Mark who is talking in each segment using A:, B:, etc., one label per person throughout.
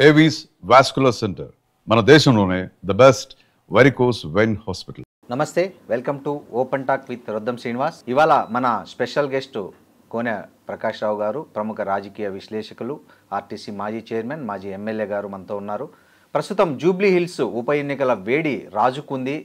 A: Avis vascular centre మన దేశంలోనే the best varicose vein hospital.
B: నమస్తే, welcome to open talk with Roddam Srinivas. ఇవాళ మన స్పెషల్ గెస్ట్ కోనె ప్రకాష్ రావు గారు, ప్రముఖ రాజకీయ విశ్లేషకులు, ఆర్టీసీ మాజీ చైర్మన్, మాజీ ఎమ్మెల్యే గారు మనతో ఉన్నారు. ప్రస్తుతం జూబ్లీ హిల్స్ ఉప ఎన్నికల వేడి రాజుకుంది.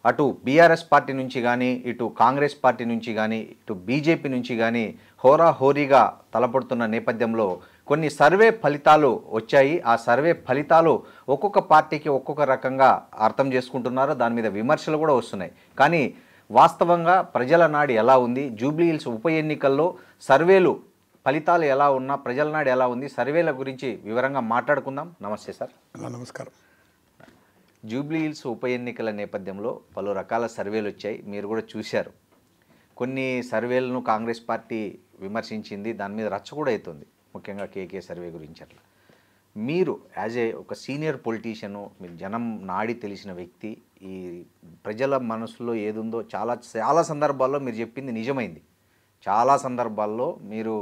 B: అటు బీఆర్ఎస్ పార్టీ నుంచి కానీ, ఇటు కాంగ్రెస్ పార్టీ నుంచి కానీ, ఇటు బీజేపీ నుంచి కానీ హోరాహోరీగా తలపడుతున్న నేపథ్యంలో కొన్ని సర్వే ఫలితాలు వచ్చాయి. ఆ సర్వే ఫలితాలు ఒక్కొక్క పార్టీకి ఒక్కొక్క రకంగా అర్థం చేసుకుంటున్నారు. దాని మీద విమర్శలు కూడా వస్తున్నాయి. కానీ వాస్తవంగా ప్రజల నాడి ఎలా ఉంది, జూబ్లీ హిల్స్ ఉప ఎన్నికల్లో సర్వేలు ఫలితాలు ఎలా ఉన్నా ప్రజల నాడి ఎలా ఉంది, సర్వేల గురించి వివరంగా మాట్లాడుకుందాం. నమస్తే సార్.
C: నమస్కారం.
B: జూబ్లీ హిల్స్ ఉప ఎన్నికల నేపథ్యంలో పలు రకాల సర్వేలు వచ్చాయి, మీరు కూడా చూశారు. కొన్ని సర్వేలను కాంగ్రెస్ పార్టీ విమర్శించింది, దాని మీద రచ్చ కూడా అవుతుంది, ముఖ్యంగా కేకే సర్వే గురించి. అట్లా మీరు యాజ్ ఒక సీనియర్ పొలిటీషియను, మీరు జనం నాడి తెలిసిన వ్యక్తి, ఈ ప్రజల మనసులో ఏదుందో చాలా సందర్భాల్లో మీరు చెప్పింది నిజమైంది. చాలా సందర్భాల్లో మీరు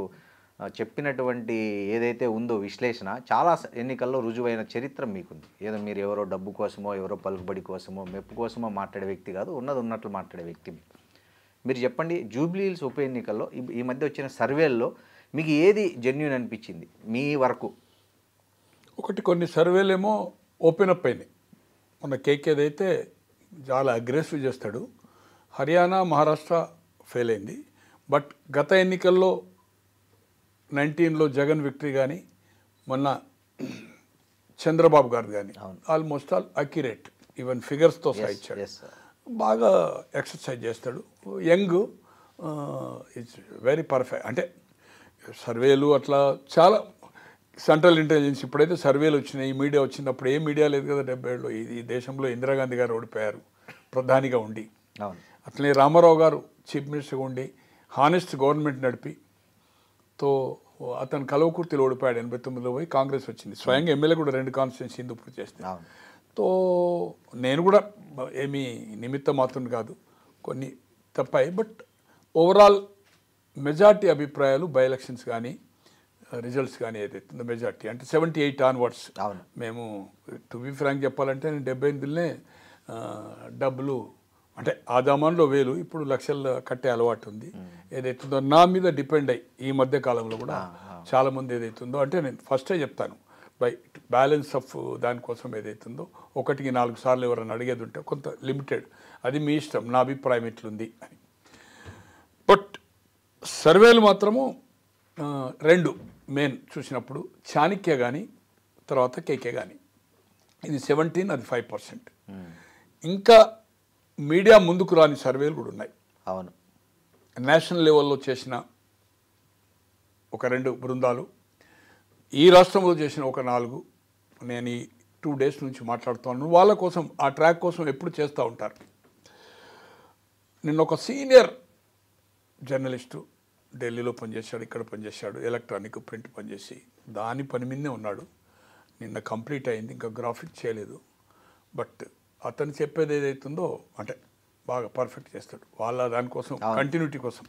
B: చెప్పినటువంటి ఏదైతే ఉందో విశ్లేషణ చాలా ఎన్నికల్లో రుజువైన చరిత్ర మీకుంది. ఏదో మీరు ఎవరో డబ్బు కోసమో, ఎవరో పలుకుబడి కోసమో, మెప్పు కోసమో మాట్లాడే వ్యక్తి కాదు, ఉన్నది ఉన్నట్లు మాట్లాడే వ్యక్తి. మీరు చెప్పండి, జూబ్లీ హిల్స్ ఉప ఎన్నికల్లో ఈ మధ్య వచ్చిన సర్వేల్లో మీకు ఏది జెన్యూన్ అనిపించింది మీ వరకు?
C: కొన్ని సర్వేలేమో ఓపెన్ అప్ అయినాయి. మన కేకేదైతే చాలా అగ్రెసివ్ చేస్తాడు. హర్యానా, మహారాష్ట్ర ఫెయిల్ అయింది. బట్ గత ఎన్నికల్లో 19లో జగన్ విక్టరీ కానీ, మొన్న చంద్రబాబు గారు కానీ ఆల్మోస్ట్ ఆల్ అక్యురేట్, ఈవెన్ ఫిగర్స్తో సాయించాడు. బాగా ఎక్సర్సైజ్ చేస్తాడు. Young, it's very perfect. అంటే సర్వేలు అట్లా చాలా సెంట్రల్ ఇంటెలిజెన్స్ ఇప్పుడైతే సర్వేలు వచ్చినాయి, మీడియా వచ్చినప్పుడు ఏ మీడియా లేదు కదా. 70 ఈ దేశంలో ఇందిరాగాంధీ గారు ఓడిపోయారు ప్రధానిగా ఉండి. అట్లనే రామారావు గారు చీఫ్ మినిస్టర్గా ఉండి హానెస్ట్ గవర్నమెంట్ నడిపి తో అతను కలవకుర్తిలో ఓడిపోయాడు. 89లో పోయి కాంగ్రెస్ వచ్చింది. స్వయంగా ఎమ్మెల్యే కూడా 2 కాన్స్టిట్యున్సీ హిందూపూర్ చేస్తే. తో నేను కూడా ఏమీ నిమిత్త మాత్రం కాదు, కొన్ని తప్పాయి. బట్ ఓవరాల్ మెజార్టీ అభిప్రాయాలు బై ఎలక్షన్స్ కానీ రిజల్ట్స్ కానీ ఏదైతుందో మెజార్టీ అంటే 78 ఆన్వర్డ్స్. మేము టు బి ఫ్రాంక్ చెప్పాలంటే నేను 78లనే డబ్బులు అంటే ఆ జమాన్లో 1000, ఇప్పుడు లక్షలు కట్టే అలవాటు ఉంది. ఏదైతుందో నా మీద డిపెండ్ అయ్యి ఈ మధ్య కాలంలో కూడా చాలామంది ఏదైతుందో అంటే నేను ఫస్టే చెప్తాను, బై బ్యాలెన్స్ ఆఫ్ దానికోసం ఏదైతుందో 1కి 4 సార్లు ఎవరైనా అడిగేది ఉంటే కొంత లిమిటెడ్, అది మీ ఇష్టం, నా అభిప్రాయం ఎట్లుంది అని. బట్ సర్వేలు మాత్రము 2 మెయిన్ చూసినప్పుడు, చాణక్య కానీ తర్వాత కేకే కానీ, ఇది 17, అది 5%. ఇంకా మీడియా ముందుకు రాని సర్వేలు కూడా ఉన్నాయి.
B: అవును,
C: నేషనల్ లెవెల్లో చేసిన ఒక 2 బృందాలు, ఈ రాష్ట్రంలో చేసిన ఒక 4, నేను ఈ 2 డేస్ నుంచి మాట్లాడుతున్నాను. వాళ్ళ కోసం ఆ ట్రాక్ కోసం ఎప్పుడు చేస్తూ ఉంటారు. నిన్న ఒక సీనియర్ జర్నలిస్టు ఢిల్లీలో పనిచేశాడు, ఇక్కడ పనిచేశాడు, ఎలక్ట్రానిక్ ప్రింట్ పనిచేసి దాని పని మీదే ఉన్నాడు. నిన్న కంప్లీట్ అయింది, ఇంకా గ్రాఫిక్ చేయలేదు. బట్ అతను చెప్పేది ఏదైతుందో అంటే బాగా పర్ఫెక్ట్ చేస్తాడు. వాళ్ళ దానికోసం కంటిన్యూటీ కోసం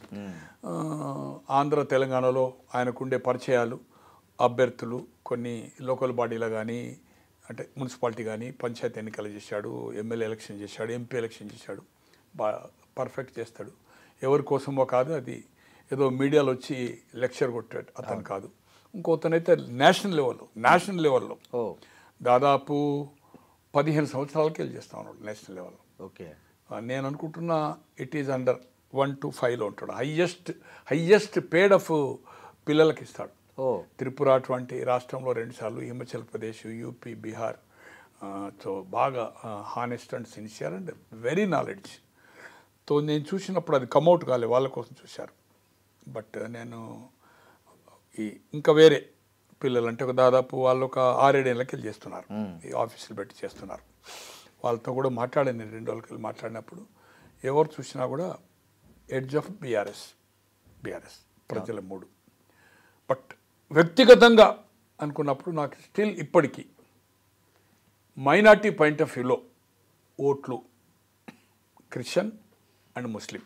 C: ఆంధ్ర తెలంగాణలో ఆయనకుండే పరిచయాలు, అభ్యర్థులు, కొన్ని లోకల్ బాడీలో కానీ అంటే మున్సిపాలిటీ కానీ పంచాయతీ ఎన్నికలు చేశాడు, ఎమ్మెల్యే ఎలక్షన్ చేశాడు, ఎంపీ ఎలక్షన్ చేశాడు. పర్ఫెక్ట్ చేస్తాడు. ఎవరి కోసమో కాదు, అది ఏదో మీడియాలో వచ్చి లెక్చర్ కొట్టాడు అతను కాదు. ఇంకోతనైతే నేషనల్ లెవెల్లో దాదాపు 15 సంవత్సరాలకి వెళ్ళి చేస్తా ఉన్నాడు నేషనల్ లెవెల్లో.
B: ఓకే,
C: నేను అనుకుంటున్నా ఇట్ ఈజ్ అండర్ 1 to 5లో ఉంటాడు. హయ్యెస్ట్ పేడ్ ఆఫ్ పిల్లలకి ఇస్తాడు. త్రిపుర అటువంటి రాష్ట్రంలో 2 సార్లు, హిమాచల్ ప్రదేశ్, యూపీ, బీహార్. సో బాగా honest and sincere and very knowledge. తో నేను చూసినప్పుడు అది కమ్అవుట్ కాలే, వాళ్ళ కోసం చూశారు. బట్ నేను ఇంకా వేరే పిల్లలు అంటే దాదాపు వాళ్ళు ఒక 6-7 ఏళ్ళకి వెళ్ళి చేస్తున్నారు, ఈ ఆఫీసులు పెట్టి చేస్తున్నారు. వాళ్ళతో కూడా మాట్లాడాను నేను 2 రోజులకి వెళ్ళి మాట్లాడినప్పుడు. ఎవరు చూసినా కూడా ఎడ్జ్ ఆఫ్ బీఆర్ఎస్ ప్రజల 3. బట్ వ్యక్తిగతంగా అనుకున్నప్పుడు నాకు స్టిల్ ఇప్పటికీ మైనార్టీ పాయింట్ ఆఫ్ వ్యూలో ఓట్లు Christian and Muslim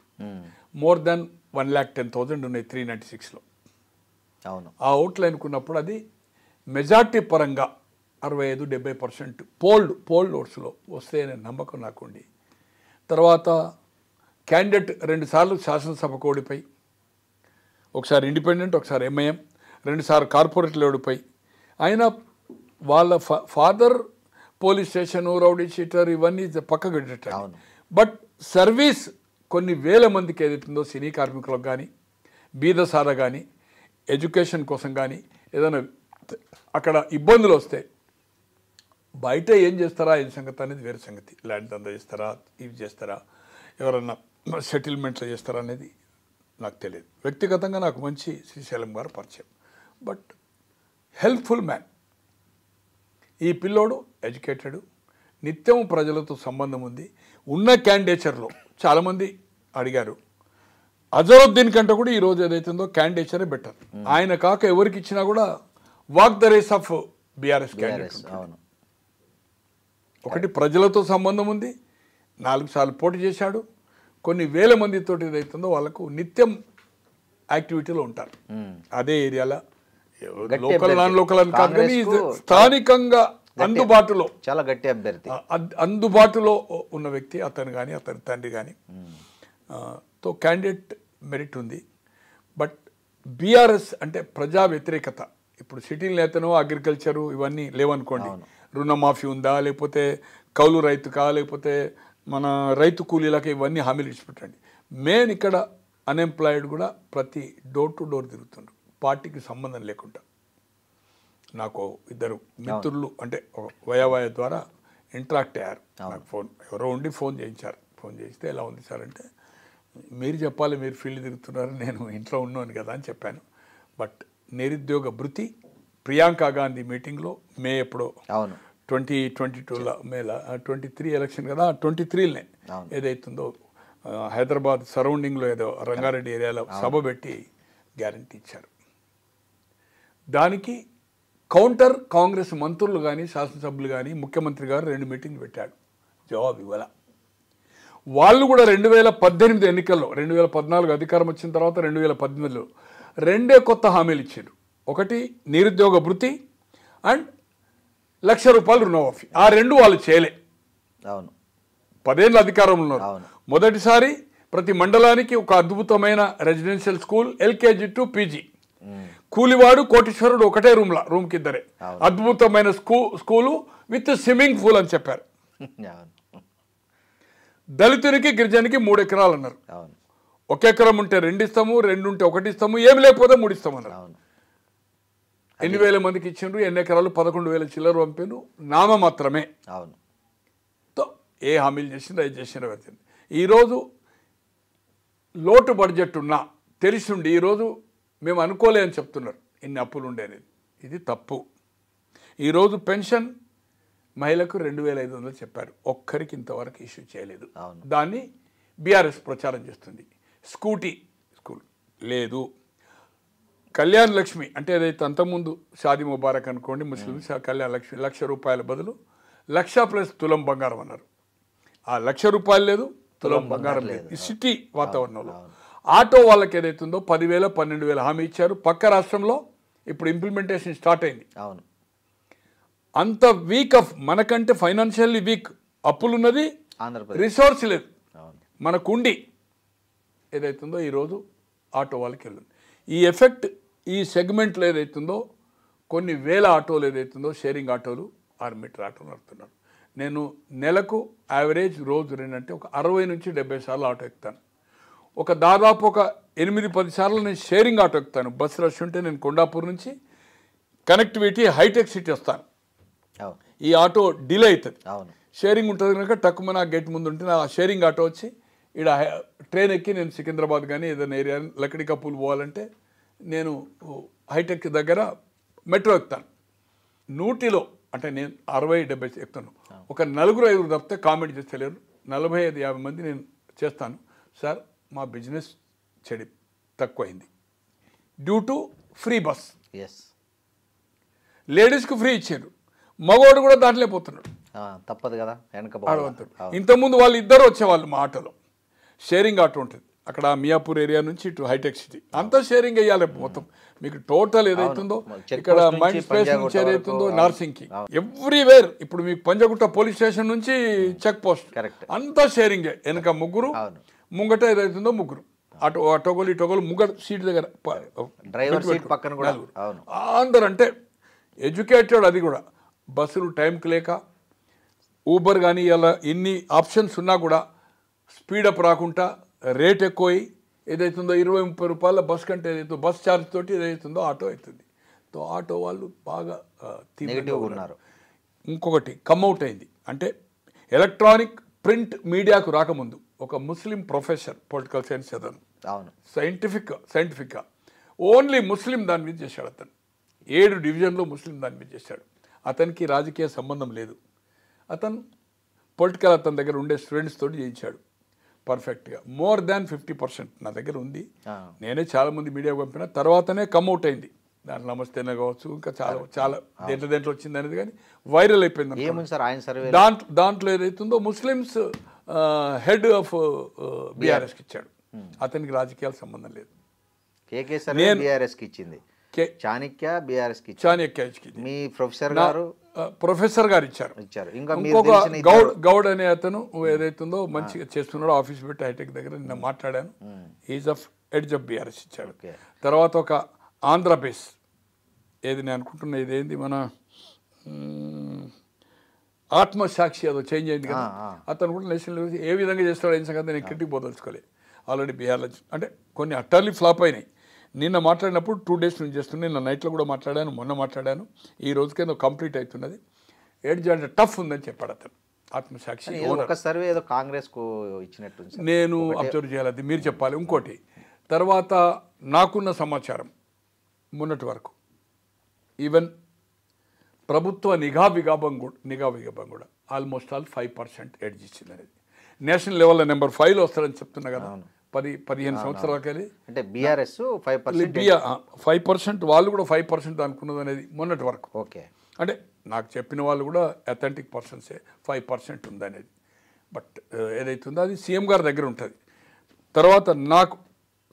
C: more than 1,10,000 ఉన్నాయి 396లో.
B: అవును,
C: ఆ ఓట్లు అనుకున్నప్పుడు అది మెజార్టీ పరంగా 65-70% పోల్డ్ ఓట్స్లో వస్తాయనే నమ్మకం నాకుండి, తర్వాత క్యాండిడేట్ 2 సార్లు శాసనసభకు ఓడిపోయి, ఒకసారి ఇండిపెండెంట్, ఒకసారి ఎంఐఎం, 2 సార్లు కార్పొరేట్లు ఓడిపోయి, అయినా వాళ్ళ father police station, rowdy sheeter ఇవన్నీ పక్కకు పెట్టారు. బట్ సర్వీస్ కొన్ని వేల మందికి ఏదైతుందో సినీ కార్మికులకు కానీ, బీదసార కానీ, ఎడ్యుకేషన్ కోసం కానీ ఏదైనా అక్కడ ఇబ్బందులు వస్తే బయట ఏం చేస్తారా ఏం సంగతి అనేది వేరే సంగతి. ల్యాండ్ దందా చేస్తారా, ఇవి చేస్తారా, ఎవరన్నా సెటిల్మెంట్లు చేస్తారా అనేది నాకు తెలియదు. వ్యక్తిగతంగా నాకు మంచి శ్రీశైలం గారు పరిచయం, బట్ హెల్ప్ఫుల్ మ్యాన్. ఈ పిల్లోడు ఎడ్యుకేటెడ్, నిత్యం ప్రజలతో సంబంధం ఉంది. ఉన్న క్యాండిడేచర్లో చాలామంది అడిగారు, అజరుద్దీన్ కంటే కూడా ఈరోజు ఏదైతుందో క్యాండిడేచరే బెటర్. ఆయన కాక ఎవరికి ఇచ్చినా కూడా walk the race of BRS candidate. ఒకటి ప్రజలతో సంబంధం ఉంది, 4 సార్లు పోటీ చేశాడు, కొన్ని వేల మందితో ఏదైతుందో వాళ్ళకు నిత్యం యాక్టివిటీలో ఉంటారు. అదే ఏరియాలో లోకల్ నాన్ లోకల్ అని కాదు కానీ స్థానికంగా అందుబాటులో
B: చాలా గట్టి అభ్యర్థి,
C: అందుబాటులో ఉన్న వ్యక్తి అతను కానీ అతని తండ్రి కానీ తో క్యాండిడేట్ మెరిట్ ఉంది. బట్ బీఆర్ఎస్ అంటే ప్రజా వ్యతిరేకత. ఇప్పుడు సిటీలు నేతను అగ్రికల్చరు ఇవన్నీ లేవనుకోండి, రుణమాఫీ ఉందా, లేకపోతే కౌలు రైతుకా, లేకపోతే మన రైతు కూలీలకి, ఇవన్నీ హామీలు ఇచ్చిపెట్టండి. మెయిన్ ఇక్కడ అన్ఎంప్లాయిడ్ కూడా ప్రతి డోర్ టు డోర్ తిరుగుతుండ్రు, పార్టీకి సంబంధం లేకుండా. నాకు 2 మిత్రులు అంటే వయా ద్వారా ఇంటరాక్ట్ అయ్యారు. నాకు ఎవరో ఉండి ఫోన్ చేయించారు. ఫోన్ చేస్తే ఎలా ఉంది సార్ అంటే, మీరు చెప్పాలి, మీరు ఫీల్డ్ తిరుగుతున్నారు, నేను ఇంట్లో ఉన్నాను కదా అని చెప్పాను. బట్ నిరుద్యోగ భృతి ప్రియాంక గాంధీ మీటింగ్లో మే ఎప్పుడో 2022లో మేలో 23 ఎలక్షన్ కదా, 23లోనే ఏదైతుందో హైదరాబాద్ సరౌండింగ్లో ఏదో రంగారెడ్డి ఏరియాలో సభ పెట్టి గ్యారంటీ ఇచ్చారు. దానికి కౌంటర్ కాంగ్రెస్ మంత్రులు కానీ, శాసనసభ్యులు కానీ, ముఖ్యమంత్రి గారు 2 మీటింగ్లు పెట్టాడు, జవాబు ఇవ్వాల. వాళ్ళు కూడా 2018 ఎన్నికల్లో, 2014 అధికారం వచ్చిన తర్వాత 2018లో 2 కొత్త హామీలు ఇచ్చారు. ఒకటి నిరుద్యోగ భృతి అండ్ ₹1,00,000 రుణమాఫీ. ఆ 2 వాళ్ళు చేయలే. 10 ఏళ్ళ అధికారంలో ఉన్నారు. మొదటిసారి ప్రతి మండలానికి ఒక అద్భుతమైన residential school, LKG to PG. కూలివాడు కోటీశ్వరుడు ఒకటే రూమ్కి 2. అద్భుతమైన స్కూలు విత్ స్విమ్మింగ్ పూల్ అని చెప్పారు. దళితునికి గిరిజనికి 3 ఎకరాలు అన్నారు. 1 ఎకరం ఉంటే 2 ఇస్తాము, 2 ఉంటే 1 ఇస్తాము, ఏమి లేకపోతే 3 ఇస్తాము అన్నారు. ఎన్ని వేల మందికి ఇచ్చిండ్రు, ఎన్ని ఎకరాలు? 11,000 చిల్లర పంపారు, నామ మాత్రమే. ఏ హామీలు చేసిండ్రు, అది చేసిన వెళ్తుంది. ఈరోజు లోటు బడ్జెట్ ఉన్నా తెలిసిండి ఈరోజు మేము అనుకోలే అని చెప్తున్నారు, ఇన్ని అప్పులు ఉండే అనేది. ఇది తప్పు. ఈరోజు పెన్షన్ మహిళకు 2,500 చెప్పారు, ఒక్కరికి ఇంతవరకు ఇష్యూ చేయలేదు. దాన్ని బీఆర్ఎస్ ప్రచారం చేస్తుంది. స్కూటీ స్కూల్ లేదు. కళ్యాణ్ లక్ష్మి అంటే ఏదైతే అంతకుముందు షాదీ ముబారక్ అనుకోండి, ముస్లిమ్స్ కళ్యాణ్ లక్ష్మి ₹1,00,000 బదులు 1,00,000 ప్లస్ తులం బంగారం అన్నారు. ఆ ₹1,00,000 లేదు, తులం బంగారం లేదు. ఈ సిటీ వాతావరణంలో ఆటో వాళ్ళకి ఏదైతుందో 10,000 12,000 హామీ ఇచ్చారు. పక్క రాష్ట్రంలో ఇప్పుడు ఇంప్లిమెంటేషన్ స్టార్ట్ అయింది. అంత వీక్ ఆఫ్ మనకంటే ఫైనాన్షియల్లీ వీక్, అప్పులున్నది, రిసోర్స్ లేదు. మనకుండి ఏదైతుందో ఈరోజు ఆటో వాళ్ళకి వెళ్ళింది. ఈ ఎఫెక్ట్ ఈ సెగ్మెంట్లో ఏదైతుందో కొన్ని వేల ఆటోలు ఏదైతుందో షేరింగ్ ఆటోలు, 6 మీటర్ ఆటోలు నడుపుతున్నారు. నేను నెలకు యావరేజ్ రోజు 2 అంటే ఒక 60 నుంచి 70 సార్లు ఆటో ఎక్కుతాను. దాదాపు ఒక 8-10 సార్లు నేను షేరింగ్ ఆటో ఎక్కుతాను. బస్ రష్ ఉంటే నేను కొండాపూర్ నుంచి కనెక్టివిటీ హైటెక్ సిటీ వస్తాను. ఈ ఆటో డిలే అవుతుంది, షేరింగ్ ఉంటుంది కనుక టక్కుమని ఆ గేట్ ముందు ఉంటే ఆ షేరింగ్ ఆటో వచ్చి ఇక్కడ ట్రైన్ ఎక్కి నేను సికింద్రాబాద్ కానీ ఏదైనా ఏరియా లక్కడి కప్పులు పోవాలంటే నేను హైటెక్ దగ్గర మెట్రో ఎక్కుతాను. 100లో అంటే నేను 60-70 ఎక్కుతాను. ఒక 4-5 తప్పితే కామెంట్ చేస్తలేరు. 45-50 మంది నేను చేస్తాను, సార్ మా బిజినెస్ చెడి తక్కువైంది డ్యూ టు ఫ్రీ బస్. లేడీస్కి ఫ్రీ ఇచ్చారు, మగవాడు కూడా దాంట్లో పోతున్నాడు,
B: తప్పదు కదా.
C: ఇంతకుముందు వాళ్ళు 2 వచ్చేవాళ్ళు మా ఆటోలో. షేరింగ్ ఆటో ఉంటుంది అక్కడ మియాపూర్ ఏరియా నుంచి ఇటు హైటెక్ సిటీ అంతా షేరింగ్ వేయాలి. మొత్తం మీకు టోటల్ ఏదైతుందో
B: చెక్
C: ఇక్కడ
B: పోస్ట్
C: మైండ్
B: నుంచి
C: స్పేస్ నుంచి
B: పంజాగుట్ట
C: ఏదైతుందో
B: వరకు,
C: నార్సింగ్కి ఎవ్రీవేర్ ఇప్పుడు మీకు పంజగుట్ట పోలీస్ స్టేషన్ నుంచి చెక్ పోస్ట్
B: కరెక్ట్.
C: అంతా షేరింగే. వెనక ముగ్గురు,
B: అవును.
C: ముంగట ఏదైతుందో ముగ్గురు, అటోగోలు ముంగట సీట్ దగ్గర
B: డ్రైవర్ సీట్ పక్కన కూడా.
C: నలుగురు.
B: అవును.
C: అందరు అంటే ఎడ్యుకేటెడ్. అది కూడా బస్సులు టైంకి లేక ఊబర్ కానీ ఇలా ఇన్ని ఆప్షన్స్ ఉన్నా కూడా స్పీడప్ రాకుండా రేట్ ఎక్కువ ఏదైతుందో 20-30 రూపాయల బస్ కంటే ఏదైతుందో బస్ ఛార్జ్ తోటి ఏదైతుందో ఆటో అవుతుంది. తో ఆటో వాళ్ళు బాగా
B: నెగిటివ్గా ఉన్నారు.
C: ఇంకొకటి కమ్అవుట్ అయింది అంటే ఎలక్ట్రానిక్ ప్రింట్ మీడియాకు రాకముందు ఒక ముస్లిం ప్రొఫెసర్ పొలిటికల్ సైన్స్ చదవను,
B: అవును,
C: సైంటిఫిక్గా ఓన్లీ ముస్లిం దాని మీద చేశాడు. అతను 7 డివిజన్లో ముస్లిం దాని మీద చేశాడు. అతనికి రాజకీయ సంబంధం లేదు. అతను పొలిటికల్ అతని దగ్గర ఉండే స్టూడెంట్స్ తోటి చేయించాడు పర్ఫెక్ట్గా. మోర్ దాన్ 50% నా దగ్గర ఉంది. నేనే చాలామంది మీడియా పంపిన తర్వాతనే కమ్అవుట్ అయింది. దాంట్లో నమస్తేనే కావచ్చు, ఇంకా చాలా దేంట్లో వచ్చింది అనేది, కానీ వైరల్ అయిపోయింది. దాంట్లో ఏదైతుందో ముస్లిమ్స్ హెడ్ ఆఫ్ బీఆర్ఎస్కి ఇచ్చాడు. అతనికి రాజకీయాల సంబంధం లేదు.
B: బీఆర్ఎస్కి ఇచ్చింది, చాణక్య బీఆర్ఎస్కి మీ
C: ప్రొఫెసర్ గారు ఇచ్చారు. ఇంకొక గౌడ్ అనే అతను ఏదైతుందో మంచిగా చేస్తున్నాడో ఆఫీస్ పెట్టి హైటెక్ దగ్గర నిన్న మాట్లాడాను. Is of edge of BRS ఇచ్చాడు. తర్వాత ఒక ఆంధ్రప్రదేశ్ ఏది నేను అనుకుంటున్నా ఇదేంది మన ఆత్మసాక్షి అదో చేంజ్ అయింది కదా, అతను కూడా నేషనల్ లెవెల్ ఏ విధంగా చేస్తాడో ఏం సంగతి నేను క్రిటిక్ పోదలుచుకోలేదు. ఆల్రెడీ బీహార్లో అంటే కొన్ని అట్టర్లీ ఫ్లాప్ అయినాయి. నిన్న మాట్లాడినప్పుడు 2 డేస్ నుంచి చేస్తున్నాను. నిన్న నైట్లో కూడా మాట్లాడాను, మొన్న మాట్లాడాను. ఈ రోజుకి ఏదో కంప్లీట్ అవుతున్నది. ఎడ్జ్ అంటే టఫ్ ఉందని చెప్పాడు అతను. ఆత్మసాక్షి
B: సర్వే ఏదో కాంగ్రెస్కు ఇచ్చినట్టు
C: నేను అబ్జర్వ్ చేయాలి, అది మీరు చెప్పాలి. ఇంకోటి తర్వాత నాకున్న సమాచారం మొన్నటి వరకు ఈవెన్ ప్రభుత్వ నిఘా విభాగం కూడా ఆల్మోస్ట్ ఆల్ 5% ఎడ్జ్ ఇచ్చింది అనేది. నేషనల్ లెవెల్లో నెంబర్ 5లో వస్తారని చెప్తున్నా కదా. 10-15 సంవత్సరాలకి
B: అంటే బీఆర్ఎస్
C: 5% వాళ్ళు కూడా 5% అనుకున్నది అనేది మొన్నటి వరకు.
B: ఓకే,
C: అంటే నాకు చెప్పిన వాళ్ళు కూడా అథెంటిక్ పర్సన్సే 5% ఉందనేది. బట్ ఏదైతుందో అది సీఎం గారి దగ్గర ఉంటుంది. తర్వాత నాకు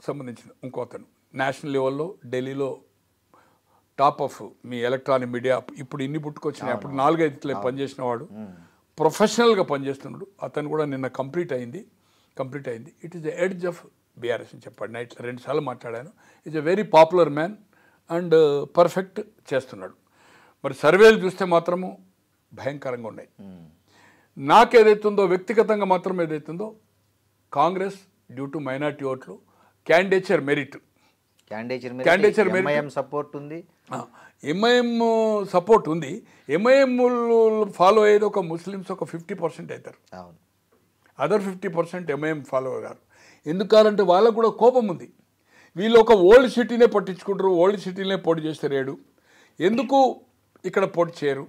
C: సంబంధించిన ఇంకో అతను నేషనల్ లెవెల్లో ఢిల్లీలో top of me electronic media ఇప్పుడు ఇన్ని పుట్టుకొచ్చినాయి. అప్పుడు 4-5 పనిచేసిన వాడు ప్రొఫెషనల్గా పనిచేస్తున్నాడు. అతను కూడా నిన్న కంప్లీట్ అయింది. It is the edge of BRS అని చెప్పాడు. నైట్లో 2 సార్లు మాట్లాడాను. Is a very popular man and perfect చేస్తున్నాడు. మరి సర్వేలు చూస్తే మాత్రము భయంకరంగా ఉన్నాయి. నాకేదైతుందో వ్యక్తిగతంగా మాత్రం ఏదైతుందో కాంగ్రెస్ డ్యూ టు మైనార్టీ ఓట్లు క్యాండిడేచర్ మెరిట్
B: సపోర్ట్ ఉంది.
C: ఎంఐఎం సపోర్ట్ ఉంది. ఎంఐఎం ఫాలో అయ్యేది ఒక ముస్లిమ్స్ ఒక 50% అవుతారు. అదర్ 50% ఎంఐఎం ఫాలో అయ్యారు. ఎందుకంటే వాళ్ళకు కూడా కోపం ఉంది. వీళ్ళు ఒక ఓల్డ్ సిటీనే పట్టించుకుంటారు, ఓల్డ్ సిటీనే పోటీ చేస్తారు. ఎందుకు ఇక్కడ పోటీ చేయరు,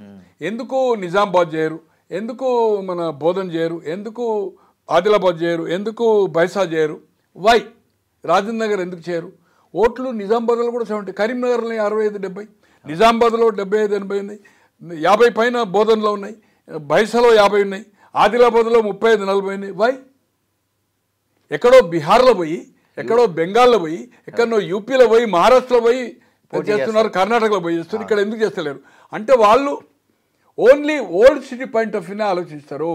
C: ఎందుకు నిజామాబాద్ చేయరు, ఎందుకు మన బోధన్ చేయరు, ఎందుకు ఆదిలాబాద్ చేయరు, ఎందుకు బైసా చేయరు, వై రాజేంద్ర నగర్ ఎందుకు చేయరు? ఓట్లు నిజామాబాద్లో కూడా 70, కరీంనగర్లో 65-70, నిజామాబాద్లో 75-80 ఉన్నాయి, 50 పైన బోధన్లో ఉన్నాయి, బైసాలో 50 ఉన్నాయి, ఆదిలాబాద్లో 35-40 ఉన్నాయి. వై? ఎక్కడో బీహార్లో పోయి, ఎక్కడో బెంగాల్లో పోయి, ఎక్కడో యూపీలో పోయి, మహారాష్ట్రలో పోయి చేస్తున్నారు, కర్ణాటకలో పోయి చేస్తున్నారు, ఇక్కడ ఎందుకు చేస్తలేరు? అంటే వాళ్ళు only old city point of వ్యూనే ఆలోచిస్తారు,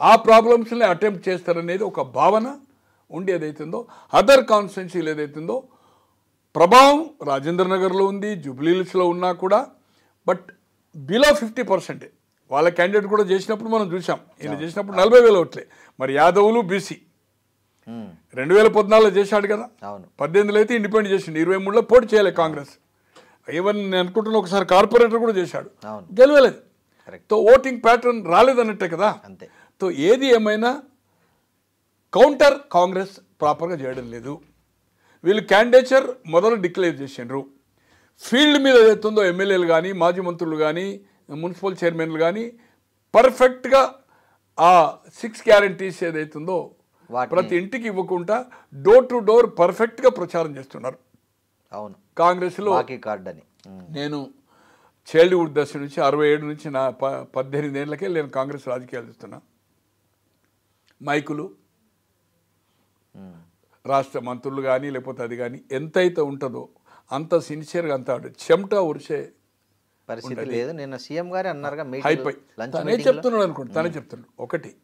C: ఆ ప్రాబ్లమ్స్ని అటెంప్ట్ చేస్తారనేది ఒక భావన ఉండి ఏదైతుందో అదర్ కాన్స్టిట్యున్సీలు ఏదైతుందో ప్రభావం రాజేంద్ర నగర్లో ఉంది, జూబ్లీహిల్స్లో ఉన్నా కూడా. బట్ బిలో 50% వాళ్ళ క్యాండిడేట్ కూడా చేసినప్పుడు మనం చూసాం. ఈయన చేసినప్పుడు 40,000 ఓట్లే. మరి యాదవులు బీసీ 2014లో చేశాడు కదా, 18లో అయితే ఇండిపెండెంట్ చేసిండు, 23లో పోటీ చేయలేదు కాంగ్రెస్. ఈవెన్ నేను అనుకుంటున్నా ఒకసారి కార్పొరేటర్ కూడా చేశాడు, గెలవలేదు. తో ఓటింగ్ ప్యాటర్న్ రాలేదన్నట్టే కదా. తో ఏది ఏమైనా కౌంటర్ కాంగ్రెస్ ప్రాపర్గా చేయడం లేదు. వీళ్ళు క్యాండిడేచర్ మొదలు డిక్లేర్ చేసిండ్రు. ఫీల్డ్ మీద ఏదైతుందో ఎమ్మెల్యేలు కానీ, మాజీ మంత్రులు కానీ, మున్సిపల్ చైర్మన్లు కానీ పర్ఫెక్ట్గా ఆ 6 గ్యారంటీస్ ఏదైతుందో ప్రతి ఇంటికి ఇవ్వకుండా డోర్ టు డోర్ పర్ఫెక్ట్గా ప్రచారం చేస్తున్నారు.
B: అవును,
C: కాంగ్రెస్లో
B: కార్డ్ అని.
C: నేను చైల్డ్హుడ్ దశ నుంచి 67 నుంచి నా 18 ఏళ్ళకే నేను కాంగ్రెస్ రాజకీయాలు చూస్తున్నా. మైకులు, రాష్ట్ర మంత్రులు కానీ లేకపోతే అది కానీ ఎంతైతే ఉంటుందో అంత సిన్సియర్గా అంత చెమట ఉరిసే
B: పరిస్థితి లేదు. నిన్న సీఎం గారే అన్నారుగా
C: హైపై తనే చెప్తున్నాడు అనుకోండి, తనే చెప్తున్నాడు.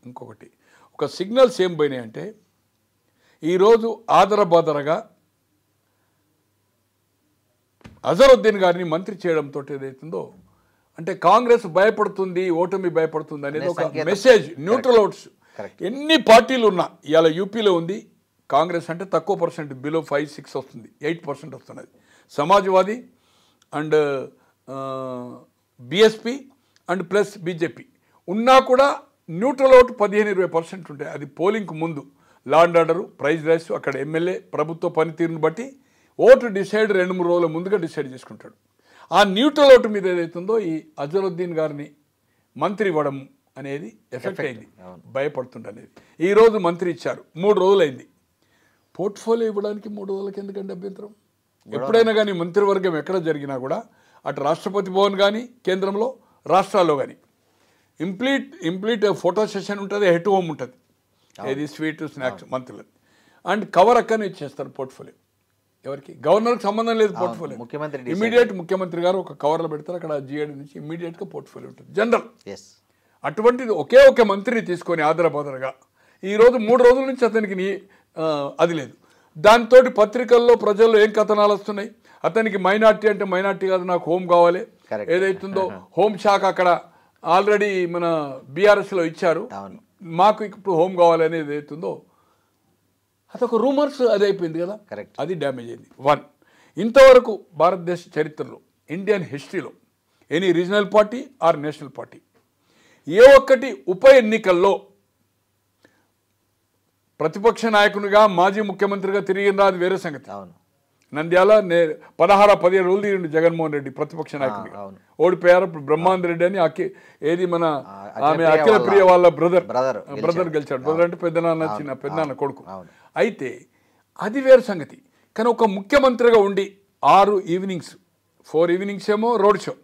C: ఇంకొకటి ఒక సిగ్నల్స్ ఏం పోయినాయి అంటే ఈరోజు ఆదరబాదరగా అజరుద్దీన్ గారిని మంత్రి చేయడంతో ఏదైతుందో అంటే కాంగ్రెస్ భయపడుతుంది, ఓటమి భయపడుతుంది అనేది ఒక మెసేజ్. న్యూట్రల్ ఓట్స్ ఎన్ని పార్టీలు ఉన్నా ఇవాళ యూపీలో ఉంది కాంగ్రెస్ అంటే తక్కువ పర్సెంట్, బిలో 5-6 వస్తుంది, 8% వస్తున్నది. Samajwadi and BSP and plus BJP ఉన్నా కూడా న్యూట్రల్ ఓటు 15-20% ఉంటాయి. అది పోలింగ్కు ముందు law and order, price rise, అక్కడ ఎమ్మెల్యే ప్రభుత్వ పనితీరును బట్టి ఓటు డిసైడ్ 2-3 రోజుల ముందుగా డిసైడ్ చేసుకుంటాడు. ఆ న్యూట్రల్ ఓటు మీద ఏదైతుందో ఈ అజరుద్దీన్ గారిని మంత్రి ఇవ్వడం అనేది ఎఫెక్ట్ అయింది, భయపడుతుంది అనేది. ఈరోజు మంత్రి ఇచ్చారు, 3 రోజులైంది. పోర్ట్ఫోలియో ఇవ్వడానికి 3 రోజులకి ఎందుకంటే అభ్యంతరం? ఎప్పుడైనా కానీ మంత్రివర్గం ఎక్కడ జరిగినా కూడా అటు రాష్ట్రపతి భవన్ కానీ కేంద్రంలో, రాష్ట్రాల్లో కానీ ఇంప్లీట్ ఫోటో సెషన్ ఉంటుంది, హెడ్ హోమ్ ఉంటుంది, ఏది స్వీట్ స్నాక్స్ మంత్రులది. అండ్ కవర్ అక్కనే ఇచ్చేస్తారు పోర్ట్ఫోలియో. ఎవరికి? గవర్నర్కి సంబంధం లేదు పోర్ట్ఫోలియో. ఇమీడియట్ ముఖ్యమంత్రి గారు ఒక కవర్లో పెడతారు, అక్కడ జిఏడి నుంచి ఇమీడియట్గా పోర్ట్ఫోలియో ఉంటుంది జనరల్. అటువంటిది ఒకే మంత్రిని తీసుకొని ఆదరబాదరగా ఈరోజు 3 రోజుల నుంచి అతనికి అది లేదు. దాంతో పత్రికల్లో ప్రజల్లో ఏం కథనాలు వస్తున్నాయి, అతనికి మైనార్టీ అంటే మైనార్టీ కాదు, నాకు హోమ్ కావాలి, ఏదైతుందో హోమ్ శాఖ అక్కడ ఆల్రెడీ మన బీఆర్ఎస్లో ఇచ్చారు, మాకు ఇప్పుడు హోమ్ కావాలి అనేది ఏదైతుందో అదొక రూమర్స్, అది అయిపోయింది కదా, అది డ్యామేజ్ అయింది. 1 ఇంతవరకు భారతదేశ చరిత్రలో, ఇండియన్ హిస్టరీలో any regional party or national party ఏ ఒక్కటి ఉప ఎన్నికల్లో ప్రతిపక్ష నాయకునిగా మాజీ ముఖ్యమంత్రిగా తిరిగిన రాదు వేరే సంగతి. నంద్యాల 16-17 రోజులు తిరిగిండు జగన్మోహన్ రెడ్డి ప్రతిపక్ష నాయకునిగా, ఓడిపోయారు. ఇప్పుడు బ్రహ్మాంద్ రెడ్డి అని ఏది మన ఆమె అఖిల ప్రియ వాళ్ళ బ్రదర్ గెలిచాడు. బ్రదర్ అంటే పెద్దనాన్న కొడుకు. అయితే అది వేరే సంగతి. కానీ ఒక ముఖ్యమంత్రిగా ఉండి 6 ఈవినింగ్స్, 4 ఈవినింగ్స్ ఏమో రోడ్ షో,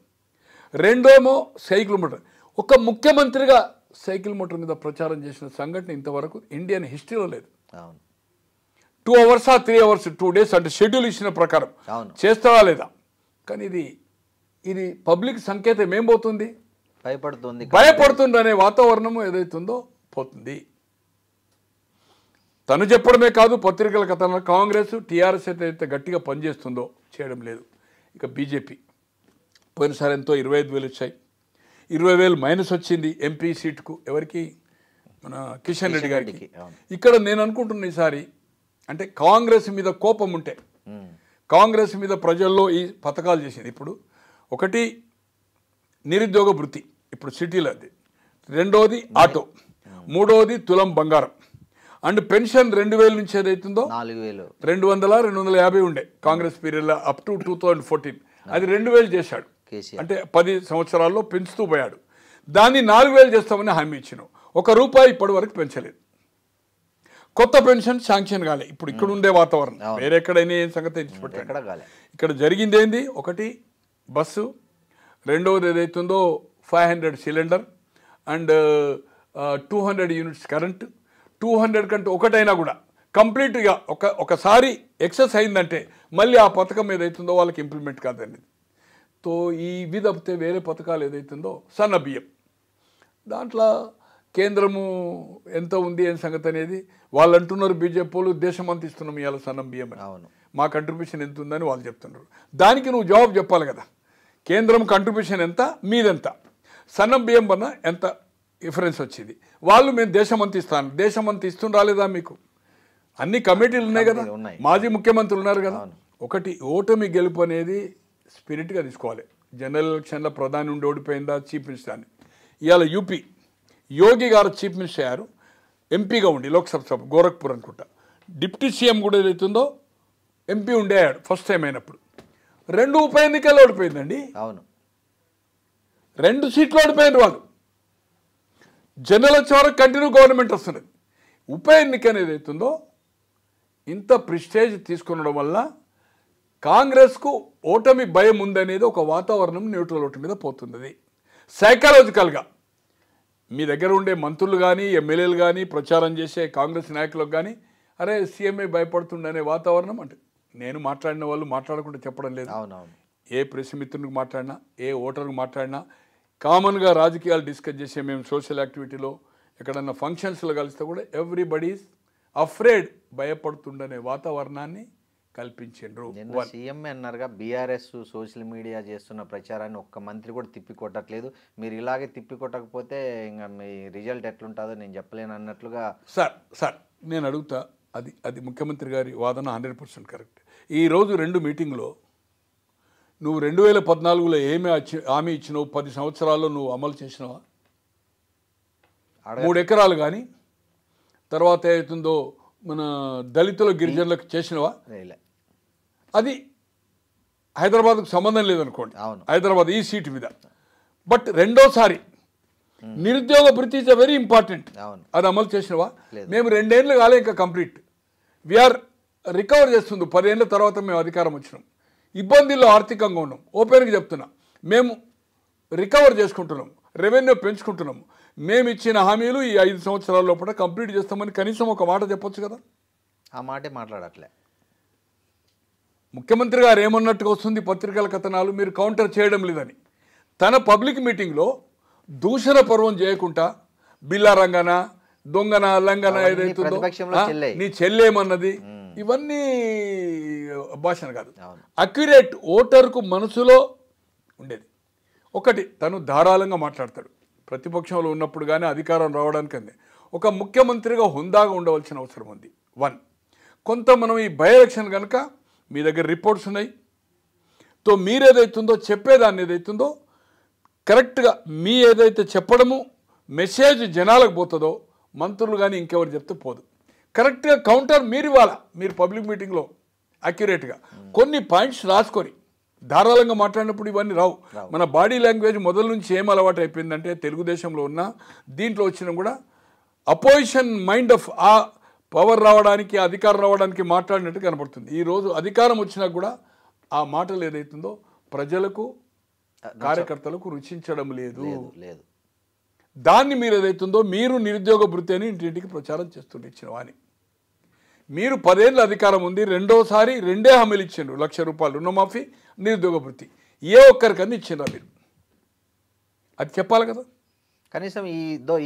C: 2 ఏమో సైకిల్ మోటార్, ఒక ముఖ్యమంత్రిగా సైకిల్ మోటార్ మీద ప్రచారం చేసిన సంఘటన ఇంతవరకు ఇండియన్ హిస్టరీలో లేదు. 2 hours 3 hours 2 days అంటే షెడ్యూల్ ఇచ్చిన ప్రకారం చేస్తావా లేదా? కానీ ఇది పబ్లిక్ సంకేతం ఏం పోతుంది? భయపడుతుంది అనే వాతావరణం ఏదైతుందో పోతుంది. తను చెప్పడమే కాదు, పత్రికల కథ కాంగ్రెస్ టీఆర్ఎస్ అయితే గట్టిగా పనిచేస్తుందో చేయడం లేదు. ఇక బీజేపీ పోయినసారి ఎంతో 25,000 వచ్చాయి, 20,000 మైనస్ వచ్చింది ఎంపీ సీటుకు. ఎవరికి? మన కిషన్ రెడ్డి గారికి. ఇక్కడ నేను అనుకుంటున్నా ఈసారి అంటే కాంగ్రెస్ మీద కోపం ఉంటే, కాంగ్రెస్ మీద ప్రజల్లో ఈ పథకాలు చేసింది. ఇప్పుడు ఒకటి నిరుద్యోగ భృతి ఇప్పుడు సిటీలో, అది 2వది ఆటో, 3వది తులం బంగారం, అండ్ పెన్షన్ 2,000 నుంచి ఏదైతుందో 200-250 ఉండే కాంగ్రెస్ పీరియడ్లో అప్ టు 2014, అది 2,000 చేశాడు. అంటే 10 సంవత్సరాల్లో పెంచుతూ పోయాడు. దాన్ని 4,000 చేస్తామని హామీ ఇచ్చినాం. ₹1 ఇప్పటి వరకు పెంచలేదు. కొత్త పెన్షన్ శాంక్షన్ కాలే. ఇప్పుడు ఇక్కడ ఉండే వాతావరణం వేరే ఎక్కడైనా ఏం సంగతి తెచ్చిపెట్టాడు. ఇక్కడ జరిగింది ఏంది? ఒకటి బస్సు, 2వది ఏదైతుందో 500 సిలిండర్ అండ్ 200 యూనిట్స్ కరెంట్. 200 కంటే ఒకటైనా కూడా కంప్లీట్గా ఒకసారి ఎక్సెస్ అయిందంటే మళ్ళీ ఆ పథకం ఏదైతుందో వాళ్ళకి ఇంప్లిమెంట్ కాదనేది. తో ఇవి తప్పితే వేరే పథకాలు ఏదైతుందో సన్న బియ్యం, దాంట్లో కేంద్రము ఎంత ఉంది ఏం సంగతి అనేది వాళ్ళు అంటున్నారు. బీజేపీ వాళ్ళు దేశం అంత ఇస్తున్నాం ఇవాళ సన్నం బియ్యం అని, మా కంట్రిబ్యూషన్ ఎంత ఉందని వాళ్ళు చెప్తున్నారు. దానికి నువ్వు జవాబు చెప్పాలి కదా, కేంద్రం కంట్రిబ్యూషన్ ఎంత, మీదెంత, సన్నం బియ్యం వల్ల ఎంత డిఫరెన్స్ వచ్చింది. వాళ్ళు మేము దేశం అంత ఇస్తాను, దేశం అంత ఇస్తుని రాలేదా మీకు? అన్ని కమిటీలు ఉన్నాయి కదా, మాజీ ముఖ్యమంత్రులు ఉన్నారు కదా. ఒకటి ఓటమి గెలుపు అనేది స్పిరిట్గా తీసుకోవాలి. జనరల్ ఎలక్షన్లో ప్రధాని ఉండి ఓడిపోయిందా, చీఫ్ మినిస్టర్ అని. ఇవాళ యూపీ యోగి గారు చీఫ్ మినిస్టర్ అయ్యారు, ఎంపీగా ఉండి లోక్సభ సభ గోరఖ్పూర్ అనుకుంటా. డిప్యూటీ సీఎం కూడా ఏదైతుందో ఎంపీ ఉండే అయ్యాడు ఫస్ట్ టైం అయినప్పుడు. 2 ఉప ఎన్నికల్లో ఓడిపోయిందండి. 2 సీట్లు ఓడిపోయినారు వాళ్ళు. జనరల్ వచ్చే వరకు కంటిన్యూ గవర్నమెంట్ వస్తున్నది. ఉప ఎన్నిక అనేది అవుతుందో ఇంత ప్రిస్టేజ్ తీసుకునడం వల్ల కాంగ్రెస్కు ఓటమి భయం ఉందనేది ఒక వాతావరణం న్యూట్రల్ ఓటు మీద పోతున్నది. సైకలాజికల్గా మీ దగ్గర ఉండే మంత్రులు కానీ ఎమ్మెల్యేలు కానీ ప్రచారం చేసే కాంగ్రెస్ నాయకులకు కానీ అరే సీఎంఏ భయపడుతుండనే వాతావరణం అంటే నేను మాట్లాడిన వాళ్ళు మాట్లాడకుండా చెప్పడం లేదు.
B: అవునవును.
C: ఏ ప్రెస్ మిత్రునికి మాట్లాడినా, ఏ ఓటర్కి మాట్లాడినా, కామన్గా రాజకీయాలు డిస్కస్ చేసే మేము సోషల్ యాక్టివిటీలో ఎక్కడన్నా ఫంక్షన్స్లో కలిస్తే కూడా ఎవ్రీబడి ఈజ్ అఫ్రేడ్, భయపడుతుండనే వాతావరణాన్ని కల్పించిండ్రు.
B: నిన్న సీఎం అన్నారుగా, బీఆర్ఎస్ సోషల్ మీడియా చేస్తున్న ప్రచారాన్ని ఒక్క మంత్రి కూడా తిప్పి కొట్టట్లేదు, మీరు ఇలాగే తిప్పి కొట్టకపోతే ఇంకా మీ రిజల్ట్ ఎట్లుంటుందో నేను చెప్పలేను అన్నట్లుగా.
C: సార్ నేను అడుగుతా, అది ముఖ్యమంత్రి గారి వాదన 100% కరెక్ట్. ఈరోజు 2 మీటింగ్లో నువ్వు 2014లో ఏమి హామీ ఇచ్చినావు, 10 సంవత్సరాల్లో నువ్వు అమలు చేసినావా? 3 ఎకరాలు కానీ, తర్వాత ఏతుందో మన దళితుల గిరిజనులకు చేసినవా? అది హైదరాబాద్కు సంబంధం లేదనుకోండి, హైదరాబాద్ ఈ సీటు మీద. బట్ రెండోసారి నిరుద్యోగ భృతి ఇస్ వెరీ ఇంపార్టెంట్, అది అమలు చేసినవా? మేము 2 ఏళ్ళు కాలే ఇంకా కంప్లీట్, వీఆర్ రికవర్ చేస్తుంది. 10 ఏళ్ళ తర్వాత మేము అధికారం వచ్చినాం, ఇబ్బందుల్లో ఆర్థికంగా ఉన్నాం. ఓపెన్గా చెప్తున్నా, మేము రికవర్ చేసుకుంటున్నాం, రెవెన్యూ పెంచుకుంటున్నాం. మేము ఇచ్చిన హామీలు ఈ 5 సంవత్సరాల లోపల కంప్లీట్ చేస్తామని కనీసం ఒక మాట చెప్పొచ్చు కదా.
B: ఆ మాటే మాట్లాడట్లే.
C: ముఖ్యమంత్రి గారు ఏమన్నట్టుగా వస్తుంది పత్రికల కథనాలు, మీరు కౌంటర్ చేయడం లేదని. తన పబ్లిక్ మీటింగ్లో దూషణ పర్వం చేయకుండా బిల్లారంగన, దొంగన, లంగన ఏదైతుందో, నీ చెల్లేమన్నది, ఇవన్నీ భాషణ కాదు. అక్యురేట్ ఓటర్కు మనసులో ఉండేది. ఒకటి, తను ధారాళంగా మాట్లాడతాడు. ప్రతిపక్షంలో ఉన్నప్పుడు కానీ అధికారం రావడానికి అంది. ఒక ముఖ్యమంత్రిగా హుందాగా ఉండవలసిన అవసరం ఉంది. 1, కొంత మనం ఈ బై ఎలక్షన్ కనుక మీ దగ్గర రిపోర్ట్స్ ఉన్నాయి, తో మీరేదైతుందో చెప్పేదాన్ని ఏదైతుందో కరెక్ట్గా మీ ఏదైతే చెప్పడము మెసేజ్ జనాలకు పోతుందో మంత్రులు కానీ ఇంకెవరు చెప్తే పోదు. కరెక్ట్గా కౌంటర్ మీరు ఇవ్వాలా. మీరు పబ్లిక్ మీటింగ్లో అక్యురేట్గా కొన్ని పాయింట్స్ రాసుకొని ధారాళంగా మాట్లాడినప్పుడు ఇవన్నీ రావు. మన బాడీ లాంగ్వేజ్ మొదల నుంచి ఏం అలవాటు అయిపోయిందంటే, తెలుగుదేశంలో ఉన్న దీంట్లో వచ్చినా కూడా అపోజిషన్ మైండ్ ఆఫ్ ఆ పవర్ రావడానికి, అధికారం రావడానికి మాట్లాడినట్టు కనపడుతుంది. ఈరోజు అధికారం వచ్చినా కూడా ఆ మాటలు ఏదైతుందో ప్రజలకు, కార్యకర్తలకు రుచించడం లేదు. దాన్ని మీరు ఏదైతుందో మీరు నిరుద్యోగ భృతి అని ఇంటింటికి ప్రచారం చేస్తుంటే ఇచ్చినవా అని. మీరు 10 ఏళ్ళ అధికారం ఉంది, రెండోసారి 2 హామీలు ఇచ్చిండ్రు, 1,00,000 రూపాయలు రుణమాఫీ, నిరుద్యోగ భృతి. ఏ ఒక్కరికన్నా ఇచ్చిండ్రా మీరు? అది చెప్పాలి కదా.
B: కనీసం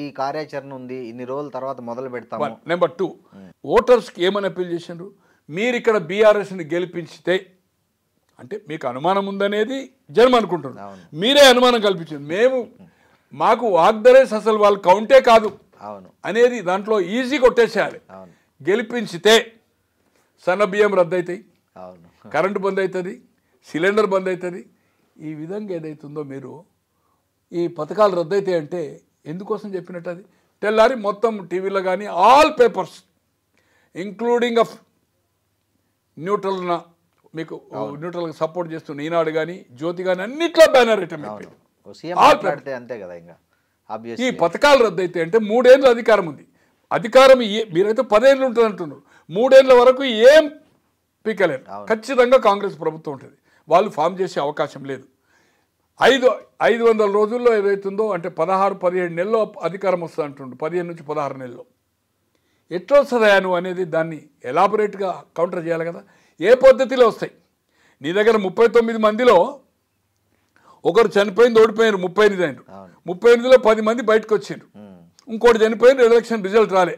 B: ఈ కార్యాచరణ ఉంది, ఇన్ని రోజుల తర్వాత మొదలు పెడతాము.
C: నెంబర్ 2, ఓటర్స్కి ఏమని అప్పీల్ చేసిండ్రు? మీరు ఇక్కడ బీఆర్ఎస్ని గెలిపించితే, అంటే మీకు అనుమానం ఉందనేది జనం అనుకుంటున్నారు, మీరే అనుమానం కల్పించారు. మాకు వాగ్దరేస్ అసలు వాళ్ళు కౌంటే కాదు అనేది దాంట్లో ఈజీ కొట్టేసేయాలి. గెలిపించితే సన్న బియ్యం రద్దు అవుతాయి, కరెంటు బంద్ అవుతుంది, సిలిండర్ బంద్ అవుతుంది. ఈ విధంగా ఏదైతుందో మీరు ఈ పథకాలు రద్దు అవుతాయి అంటే ఎందుకోసం చెప్పినట్టు? అది తెల్లారి మొత్తం టీవీలో కానీ all papers including of neutral, మీకు న్యూట్రల్గా సపోర్ట్ చేస్తున్న ఈనాడు కానీ జ్యోతి కానీ అన్నిట్లో బ్యానర్ ఐటమ్
B: అంతే కదా. ఇంకా
C: ఈ పథకాలు రద్దు అయితే అంటే 3 ఏళ్ళు అధికారం ఉంది. అధికారం మీరైతే 10 ఏళ్ళు ఉంటుంది అంటున్నారు, 3 ఏళ్ళ వరకు ఏం పీకలేరు. ఖచ్చితంగా కాంగ్రెస్ ప్రభుత్వం ఉంటుంది, వాళ్ళు ఫామ్ చేసే అవకాశం లేదు. 500 రోజుల్లో ఏదైతుందో అంటే 16-17 నెలల్లో అధికారం వస్తుంది అంటుండ్రు, 15 నుంచి 16 నెలల్లో. ఎట్లా వస్తుందా నువ్వు అనేది దాన్ని ఎలాబొరేట్గా కౌంటర్ చేయాలి కదా. ఏ పద్ధతిలో వస్తాయి? నీ దగ్గర 39 మందిలో ఒకరు చనిపోయింది, ఓడిపోయారు, 38 అయినారు. 38లో 10 మంది బయటకు వచ్చారు, ఇంకోటి చనిపోయిన ఎలక్షన్ రిజల్ట్ రాలే.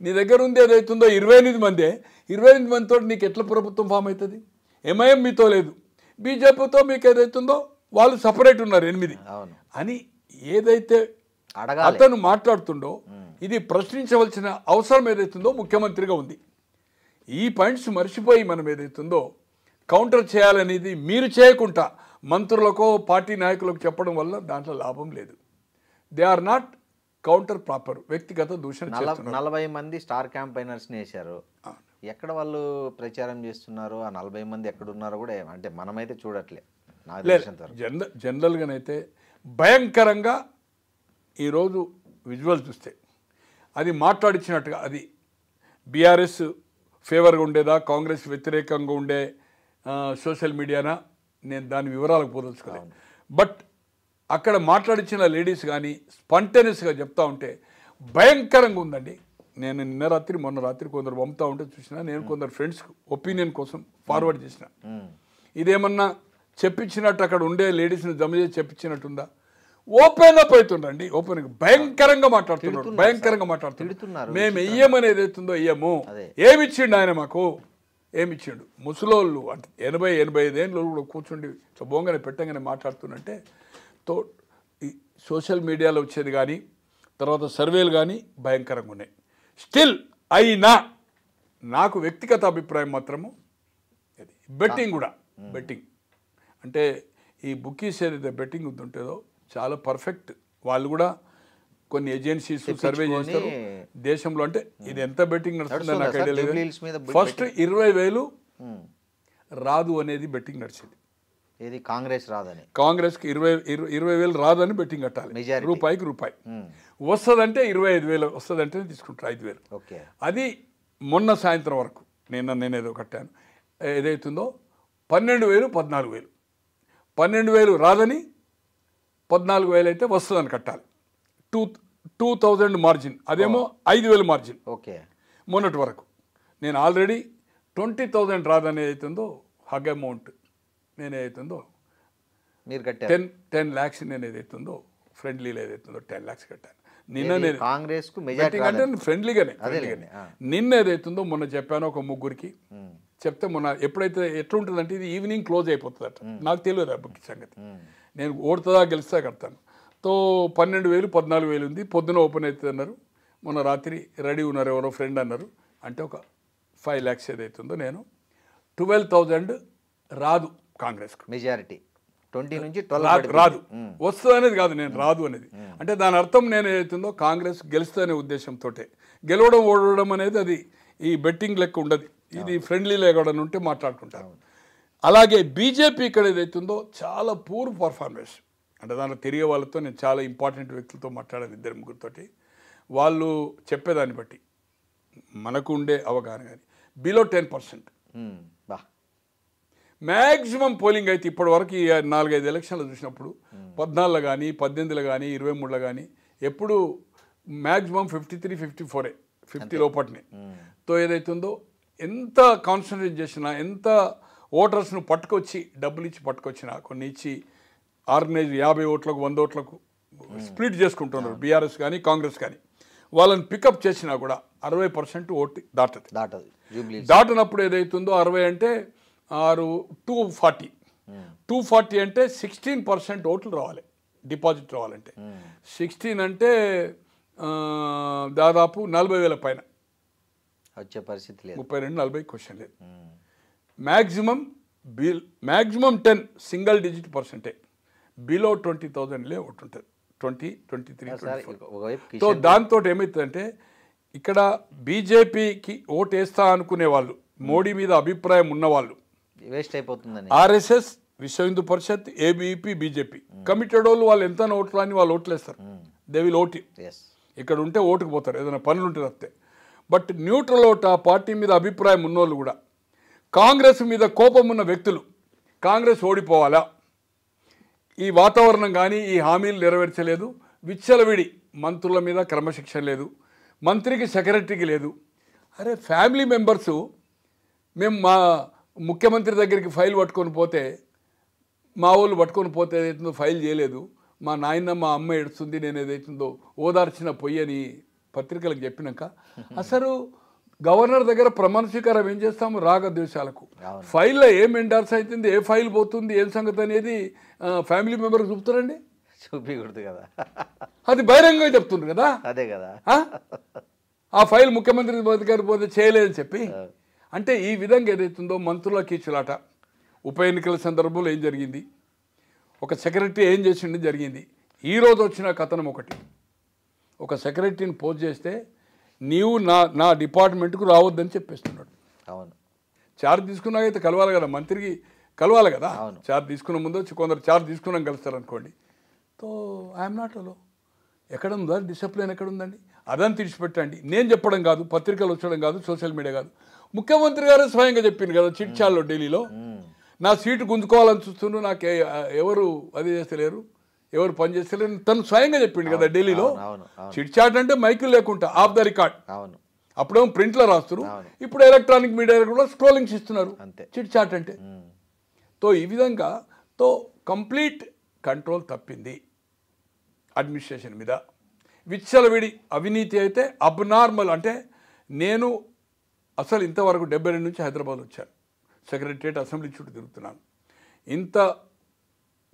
C: నీ దగ్గర ఉంది ఏదైతుందో 28 మందే. 28 మందితో నీకు ఎట్లా ప్రభుత్వం ఫామ్ అవుతుంది? ఎంఐఎం మీతో లేదు, బీజేపీతో మీకు ఏదైతుందో వాళ్ళు సపరేట్ ఉన్నారు 8 అని ఏదైతే అతను మాట్లాడుతుండో ఇది ప్రశ్నించవలసిన అవసరం ఏదైతుందో ముఖ్యమంత్రిగా ఉంది. ఈ పాయింట్స్ మర్చిపోయి మనం ఏదైతుందో కౌంటర్ చేయాలనేది మీరు చేయకుండా మంత్రులకో పార్టీ నాయకులకు చెప్పడం వల్ల దాంట్లో లాభం లేదు. They are not counter proper. వ్యక్తిగత దూషణ.
B: 40 మంది స్టార్ క్యాంపైనర్స్ని వేశారు, ఎక్కడ వాళ్ళు ప్రచారం చేస్తున్నారు? ఆ 40 మంది ఎక్కడున్నారో కూడా అంటే మనమైతే చూడట్లే.
C: జనరల్గానైతే భయంకరంగా ఈరోజు విజువల్ చూస్తే అది మాట్లాడించినట్టుగా అది బీఆర్ఎస్ ఫేవర్గా ఉండేదా, కాంగ్రెస్ వ్యతిరేకంగా ఉండే సోషల్ మీడియానా, నేను దాని వివరాలకు పోదలుచుకోలేదు. బట్ అక్కడ మాట్లాడించిన లేడీస్ కానీ స్పాంటేనియస్గా చెప్తా ఉంటే భయంకరంగా ఉందండి. నేను నిన్న రాత్రి మొన్న రాత్రి కొందరు పంపుతా ఉంటే చూసినా, నేను కొందరు ఫ్రెండ్స్ ఒపీనియన్ కోసం ఫార్వర్డ్ చేసిన. ఇదేమన్నా చెప్పించినట్టు అక్కడ ఉండే లేడీస్ని జమ చేసి చెప్పించినట్టుందా? ఓపెన్ అప్ అవుతుండండి, ఓపెన్ భయంకరంగా మాట్లాడుతున్నారు. మేము వెయ్యమని ఏదైతుందో వెయ్యము. ఏమిచ్చిండు ఆయన మాకు? ఏమిచ్చిండు? ముసలోళ్ళు అంటే 80-85 ఏళ్ళు కూడా కూర్చుండి బోంగనే పెట్టంగానే మాట్లాడుతున్నంటే ఈ సోషల్ మీడియాలో వచ్చేది కానీ తర్వాత సర్వేలు కానీ భయంకరంగా ఉన్నాయి. స్టిల్ అయినా నాకు వ్యక్తిగత అభిప్రాయం మాత్రము బెట్టింగ్ కూడా, బెట్టింగ్ అంటే ఈ బుక్కీస్ ఏదైతే బెట్టింగ్ ఉంటుంటుందో చాలా పర్ఫెక్ట్. వాళ్ళు కూడా కొన్ని ఏజెన్సీస్ సర్వే చేస్తారు దేశంలో. అంటే ఇది ఎంత బెట్టింగ్ నడుస్తుందని నాకు ఐడియా లేదు. ఫస్ట్ 20,000 రాదు అనేది బెట్టింగ్ నడిచింది.
B: ఏది కాంగ్రెస్ రాదని,
C: కాంగ్రెస్కి 20,000 రాదని బెట్టింగ్ కట్టాలి. రూపాయికి రూపాయి వస్తుందంటే 25,000 వస్తుందంటే తీసుకుంటారు 5,000. అది మొన్న సాయంత్రం వరకు నేనేదో కట్టాను. ఏదైతుందో 12,000 14,000, 12,000 రాదని 14,000 అయితే వస్తుందని కట్టాలి. 2,000 మార్జిన్, అదేమో 5,000 మార్జిన్. మొన్నటి వరకు నేను ఆల్రెడీ 20,000 రాదని ఏదైతుందో హగ్ అమౌంట్ నేను ఏదైతుందో
B: మీరు కట్టారు
C: 10 lakhs నేను ఏదైతుందో ఫ్రెండ్లీలో ఏదైతుందో 10 lakhs కట్టాను. నిన్న నేను
B: కాంగ్రెస్
C: అంటే ఫ్రెండ్లీగానే నిన్న ఏదైతుందో మొన్న చెప్పాను ఒక ముగ్గురికి చెప్తే, మొన్న ఎప్పుడైతే ఎట్లుంటుందంటే ఇది ఈవినింగ్ క్లోజ్ అయిపోతుందట. నాకు తెలియదు ఆ బుక్ సంగతి. నేను ఓడుతుందా గెలుస్తా కడతాను. 12,000 14,000 ఉంది, పొద్దున ఓపెన్ అవుతుంది అన్నారు. మొన్న రాత్రి రెడీ ఉన్నారు ఎవరో ఫ్రెండ్ అన్నారు. అంటే ఒక 5 lakhs ఏదైతుందో నేను 12,000 రాదు కాంగ్రెస్కు.
B: మెజారిటీ 20 నుంచి 12
C: రాదు. వస్తుంది అనేది కాదు, నేను రాదు అనేది. అంటే దాని అర్థం నేను ఏదైతుందో కాంగ్రెస్ గెలుస్తుందనే ఉద్దేశంతో. గెలవడం ఓడవడం అనేది అది ఈ బెట్టింగ్ లెక్క ఉండదు. ఇది ఫ్రెండ్లీ లేకుండా ఉంటే మాట్లాడుకుంటారు. అలాగే బీజేపీ ఇక్కడ ఏదైతుందో చాలా పూర్ పర్ఫార్మెన్స్. అంటే దాంట్లో తిరిగే వాళ్ళతో నేను చాలా ఇంపార్టెంట్ వ్యక్తులతో మాట్లాడాను, 2-3తోటి. వాళ్ళు చెప్పేదాన్ని బట్టి మనకు ఉండే అవగాహన కానీ బిలో 10%. మ్యాక్సిమం పోలింగ్ అయితే ఇప్పటి వరకు ఈ 4-5 ఎలక్షన్లు చూసినప్పుడు 14లో కానీ 18లో కానీ 23లో కానీ ఎప్పుడు మ్యాక్సిమం 53-54 50 లోపటినే. ఏదైతుందో ఎంత కాన్సన్ట్రేట్ చేసినా, ఎంత ఓటర్స్ను పట్టుకొచ్చి డబ్బులు ఇచ్చి పట్టుకొచ్చినా, కొన్ని ఇచ్చి ఆర్గనైజ్ 50 ఓట్లకు 100 ఓట్లకు స్ప్లిట్ చేసుకుంటున్నారు బీఆర్ఎస్ కానీ కాంగ్రెస్ కానీ. వాళ్ళని పికప్ చేసినా కూడా 60% ఓటు దాటదు. దాటినప్పుడు ఏదైతుందో 60 అంటే 240 అంటే 16% ఓట్లు రావాలి, డిపాజిట్ రావాలంటే. 16 అంటే దాదాపు 40,000 పైన
B: వచ్చే పరిస్థితి లేదు.
C: 32-40 క్వశ్చన్ లేదు. మ్యాక్సిమం 10 సింగిల్ డిజిట్ పర్సెంటే. బిలో 20,000 ఓటు ఉంటుంది. 20-23-24. దాంతో ఏమవుతుందంటే ఇక్కడ బీజేపీకి ఓటు వేస్తా అనుకునే వాళ్ళు, మోడీ మీద అభిప్రాయం ఉన్నవాళ్ళు,
B: వేస్ట్ అయిపోతుందని
C: ఆర్ఎస్ఎస్, విశ్వ Hindu Parishad, ABP, BJP committed వాళ్ళు ఎంత ఓట్లు అని వాళ్ళు ఓట్లేస్తారు. They will vote. ఇక్కడ ఉంటే ఓటుకు పోతారు, ఏదైనా పనులు ఉంటే తప్పితే. బట్ న్యూట్రల్ ఓట్, ఆ పార్టీ మీద అభిప్రాయం ఉన్నోళ్ళు కూడా, కాంగ్రెస్ మీద కోపం ఉన్న వ్యక్తులు కాంగ్రెస్ ఓడిపోవాలా, ఈ వాతావరణం కానీ ఈ హామీలు నెరవేర్చలేదు, విచ్చలవిడి మంత్రుల మీద క్రమశిక్షణ లేదు, మంత్రికి సెక్రటరీకి లేదు. అరే ఫ్యామిలీ మెంబర్సు మేము మా ముఖ్యమంత్రి దగ్గరికి ఫైల్ పట్టుకొని పోతే, మా వాళ్ళు పట్టుకొని పోతే ఏదైతుందో ఫైల్ చేయలేదు, మా నాయన మా అమ్మ ఏడుస్తుంది, నేను ఏదైతుందో ఓదార్చిన పొయ్యి అని పత్రికలకు చెప్పినాక అసలు గవర్నర్ దగ్గర ప్రమాణ స్వీకారం ఏం చేస్తాము? రాగద్వేషాలకు. ఫైల్లో ఏం ఎండార్స్ అవుతుంది, ఏ ఫైల్ పోతుంది, ఏం సంగతి అనేది ఫ్యామిలీ మెంబర్కి చూపుతారండి,
B: చూపించకూడదు కదా.
C: అది బహిరంగంగా చెప్తుండ్రు కదా.
B: అదే కదా,
C: ఆ ఫైల్ ముఖ్యమంత్రి దగ్గర పోతే చేయలేదని చెప్పి. అంటే ఈ విధంగా ఏదైతుందో మంత్రుల కీచులాట. ఉప ఎన్నికల సందర్భంలో ఏం జరిగింది, ఒక సెక్రటరీ ఏం చేసింది జరిగింది. ఈరోజు వచ్చిన కథనం ఒకటి, ఒక సెక్రటరీని పోస్ట్ చేస్తే నీవు నా డిపార్ట్మెంట్కు రావద్దని చెప్పేస్తున్నాడు.
B: అవును,
C: చార్జ్ తీసుకున్నాకైతే కలవాలి కదా, మంత్రికి కలవాలి కదా. చార్జ్ తీసుకున్న ముందు వచ్చి కొందరు చార్జ్ తీసుకున్నాం కలుస్తారు అనుకోండి. I'm not allow. ఎక్కడ ఉందా డిసిప్లిన్, ఎక్కడ ఉందండి? అదని తీర్చిపెట్టండి. నేను చెప్పడం కాదు, పత్రికలు వచ్చడం కాదు, సోషల్ మీడియా కాదు, ముఖ్యమంత్రి గారు స్వయంగా చెప్పింది కదా చిట్చాల్లో ఢిల్లీలో. నా సీటు గుంజుకోవాలని చూస్తుండ్రు, నాకు ఎవరు అది చేస్తలేరు, ఎవరు పని చేస్తలేరు, తను స్వయంగా చెప్పిండు కదా ఢిల్లీలో. చిట్ చాట్ అంటే మైకులు లేకుండా ఆఫ్ ద రికార్డ్. అప్పుడేమో ప్రింట్లో రాస్తున్నారు, ఇప్పుడు ఎలక్ట్రానిక్ మీడియా కూడా స్క్రోలింగ్స్ ఇస్తున్నారు, చిట్ చాట్ అంటే. తో ఈ విధంగా కంప్లీట్ కంట్రోల్ తప్పింది అడ్మినిస్ట్రేషన్ మీద. విచ్చలవిడి అవినీతి అయితే అబ్నార్మల్. అంటే నేను అసలు ఇంతవరకు 72 నుంచి హైదరాబాద్ వచ్చాను, సెక్రటరియట్ అసెంబ్లీ చుట్టూ తిరుగుతున్నాను. ఇంత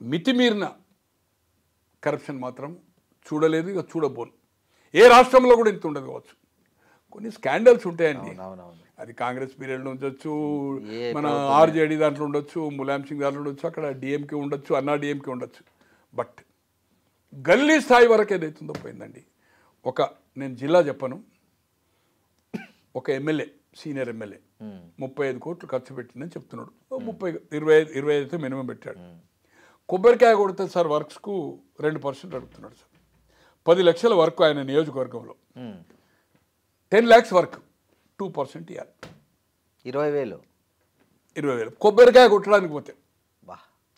C: మితిమీరిన కరప్షన్ మాత్రం చూడలేదు, ఇక చూడబోను. ఏ రాష్ట్రంలో కూడా ఇంత ఉండదు కావచ్చు. కొన్ని స్కాండల్స్ ఉంటాయండి, అది కాంగ్రెస్ పీరియడ్లో ఉండొచ్చు, మన ఆర్జేడీ దాంట్లో ఉండొచ్చు, ములాయం సింగ్ దాంట్లో ఉండొచ్చు, అక్కడ డిఎంకే ఉండొచ్చు, అన్నా డిఎంకే ఉండొచ్చు. బట్ గల్లీ స్థాయి వరకు ఏదైతుందో పోయిందండి. నేను జిల్లా చెప్పను, ఒక ఎమ్మెల్యే, సీనియర్ ఎమ్మెల్యే 35 కోట్లు ఖర్చు పెట్టిందని చెప్తున్నాడు. 25 అయితే మినిమం పెట్టాడు. కొబ్బరికాయ కొడితే సార్ వర్క్స్కు 2% అడుగుతున్నాడు సార్. 10 లక్షల వర్క్ ఆయన నియోజకవర్గంలో, 10 lakhs వర్క్ 2% ఇవ్వాలి, 20,000 కొబ్బరికాయ కొట్టడానికి పోతే